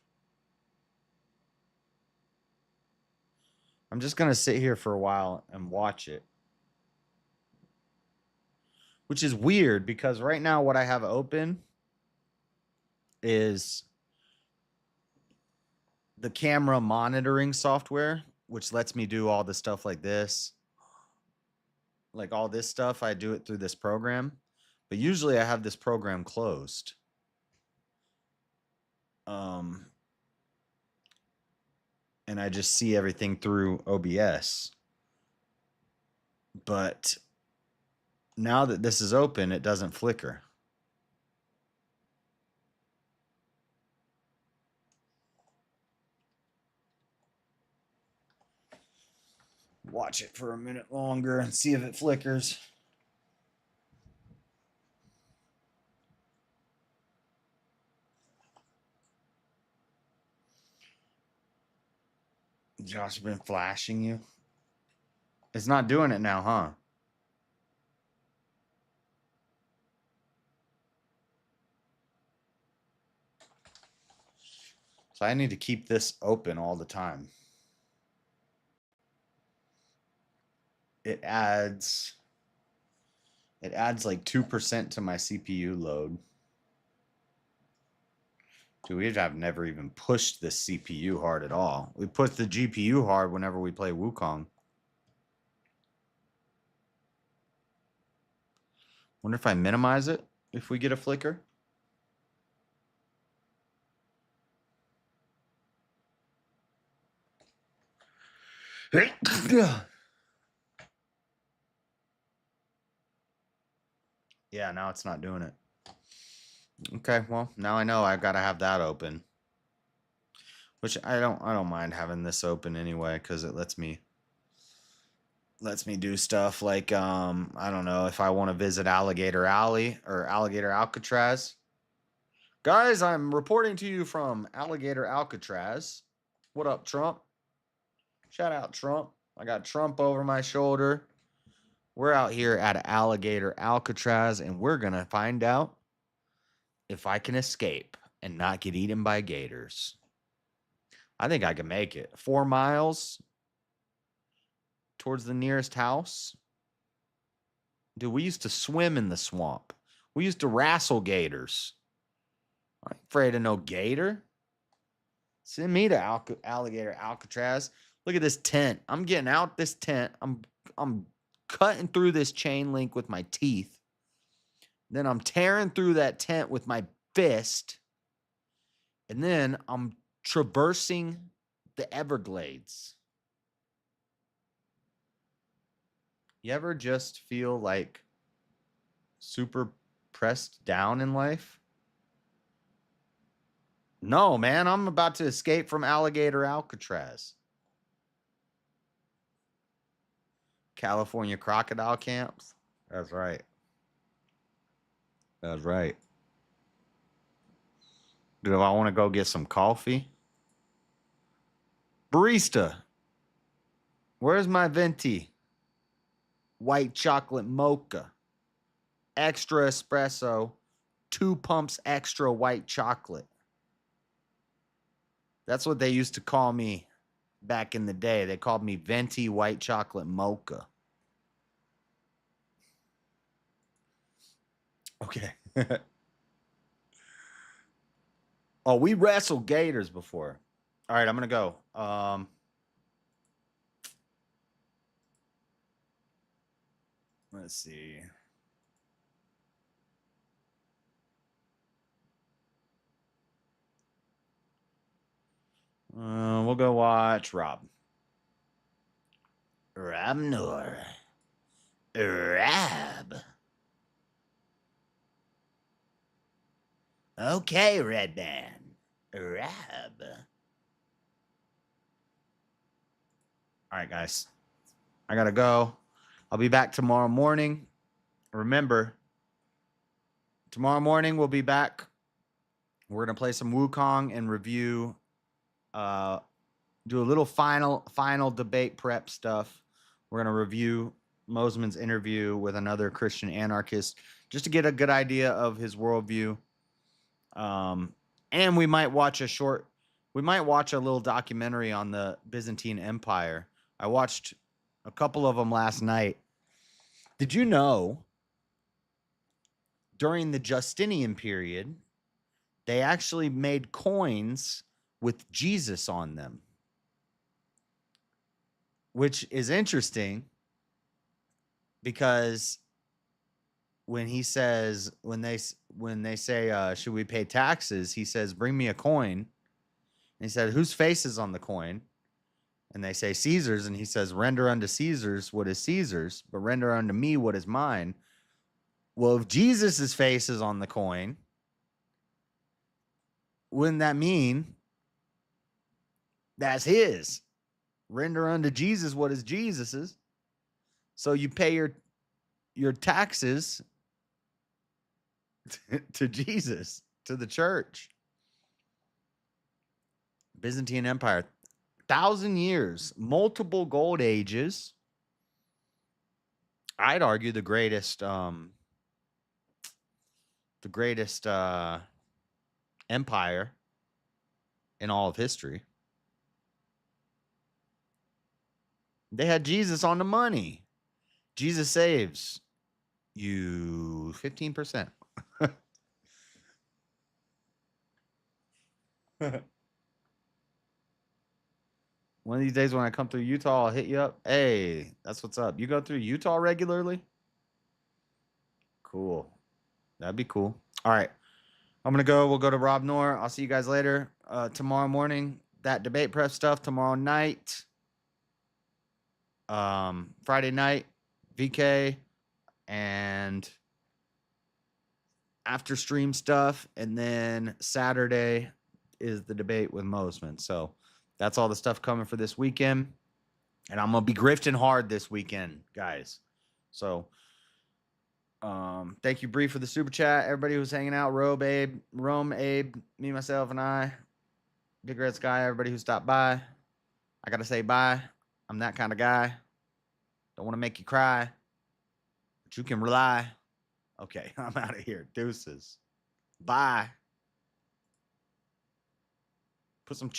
I'm just going to sit here for a while and watch it. Which is weird because right now what I have open is the camera monitoring software, which lets me do all the stuff like this. Like all this stuff, I do it through this program. But usually I have this program closed. And I just see everything through OBS. But now that this is open, it doesn't flicker. Watch it for a minute longer and see if it flickers. Josh been flashing you? It's not doing it now, huh? So I need to keep this open all the time. It adds like 2% to my CPU load. Dude, we have never even pushed the CPU hard at all. We push the GPU hard whenever we play Wukong. Wonder if I minimize it if we get a flicker. Yeah, now it's not doing it. Okay, well, now I know I've got to have that open. Which I don't mind having this open anyway, because it lets me do stuff like I don't know, if I want to visit Alligator Alley or Alligator Alcatraz. Guys, I'm reporting to you from Alligator Alcatraz. What up, Trump? Shout out, Trump. I got Trump over my shoulder. We're out here at Alligator Alcatraz, and we're going to find out if I can escape and not get eaten by gators. I think I can make it. 4 miles towards the nearest house. Dude, we used to swim in the swamp. We used to wrestle gators. I ain't afraid of no gator. Send me to Alligator Alcatraz. Look at this tent. I'm getting out this tent. I'm cutting through this chain link with my teeth. Then I'm tearing through that tent with my fist. And then I'm traversing the Everglades. You ever just feel like super pressed down in life? No, man, I'm about to escape from Alligator Alcatraz. California crocodile camps. That's right. That's right. Do I want to go get some coffee? Barista, where's my venti? White chocolate mocha. Extra espresso. 2 pumps extra white chocolate. That's what they used to call me back in the day. They called me venti white chocolate mocha. Okay. Oh, we wrestled gators before. All right, I'm going to go. Let's see. We'll go watch Rob. Rob Noor. Rob. Okay, Red Band. Rob. All right, guys. I got to go. I'll be back tomorrow morning. Remember, tomorrow morning we'll be back. We're going to play some Wukong and review, do a little final debate prep stuff We're going to review Mosman's interview with another Christian anarchist just to get a good idea of his worldview. And we might watch a little documentary on the Byzantine Empire. I watched a couple of them last night. Did you know during the Justinian period, they actually made coins with Jesus on them? Which is interesting because when they say, should we pay taxes? He says, bring me a coin. And he said, whose face is on the coin? And they say Caesar's. And he says, render unto Caesar's what is Caesar's, but render unto me what is mine. Well, if Jesus's face is on the coin, wouldn't that mean that's his? Render unto Jesus what is Jesus's. So you pay your taxes to Jesus, to the church. Byzantine Empire, 1,000 years, multiple gold ages. I'd argue the greatest empire in all of history. They had Jesus on the money. Jesus saves you 15%. One of these days when I come through Utah, I'll hit you up. Hey, that's what's up. You go through Utah regularly? Cool. That'd be cool. All right. I'm going to go. We'll go to Rob Noor. I'll see you guys later. Tomorrow morning, that debate prep stuff. Tomorrow night. Friday night, VK. And after stream stuff. And then Saturday is the debate with Mosman. So that's all the stuff coming for this weekend. And I'm going to be grifting hard this weekend, guys. So thank you, Bree, for the super chat. Everybody who's hanging out, Rome, Abe, me, myself, and I. Big Red Sky, everybody who stopped by. I got to say bye. I'm that kind of guy. Don't want to make you cry, but you can rely. Okay, I'm out of here. Deuces. Bye. Put some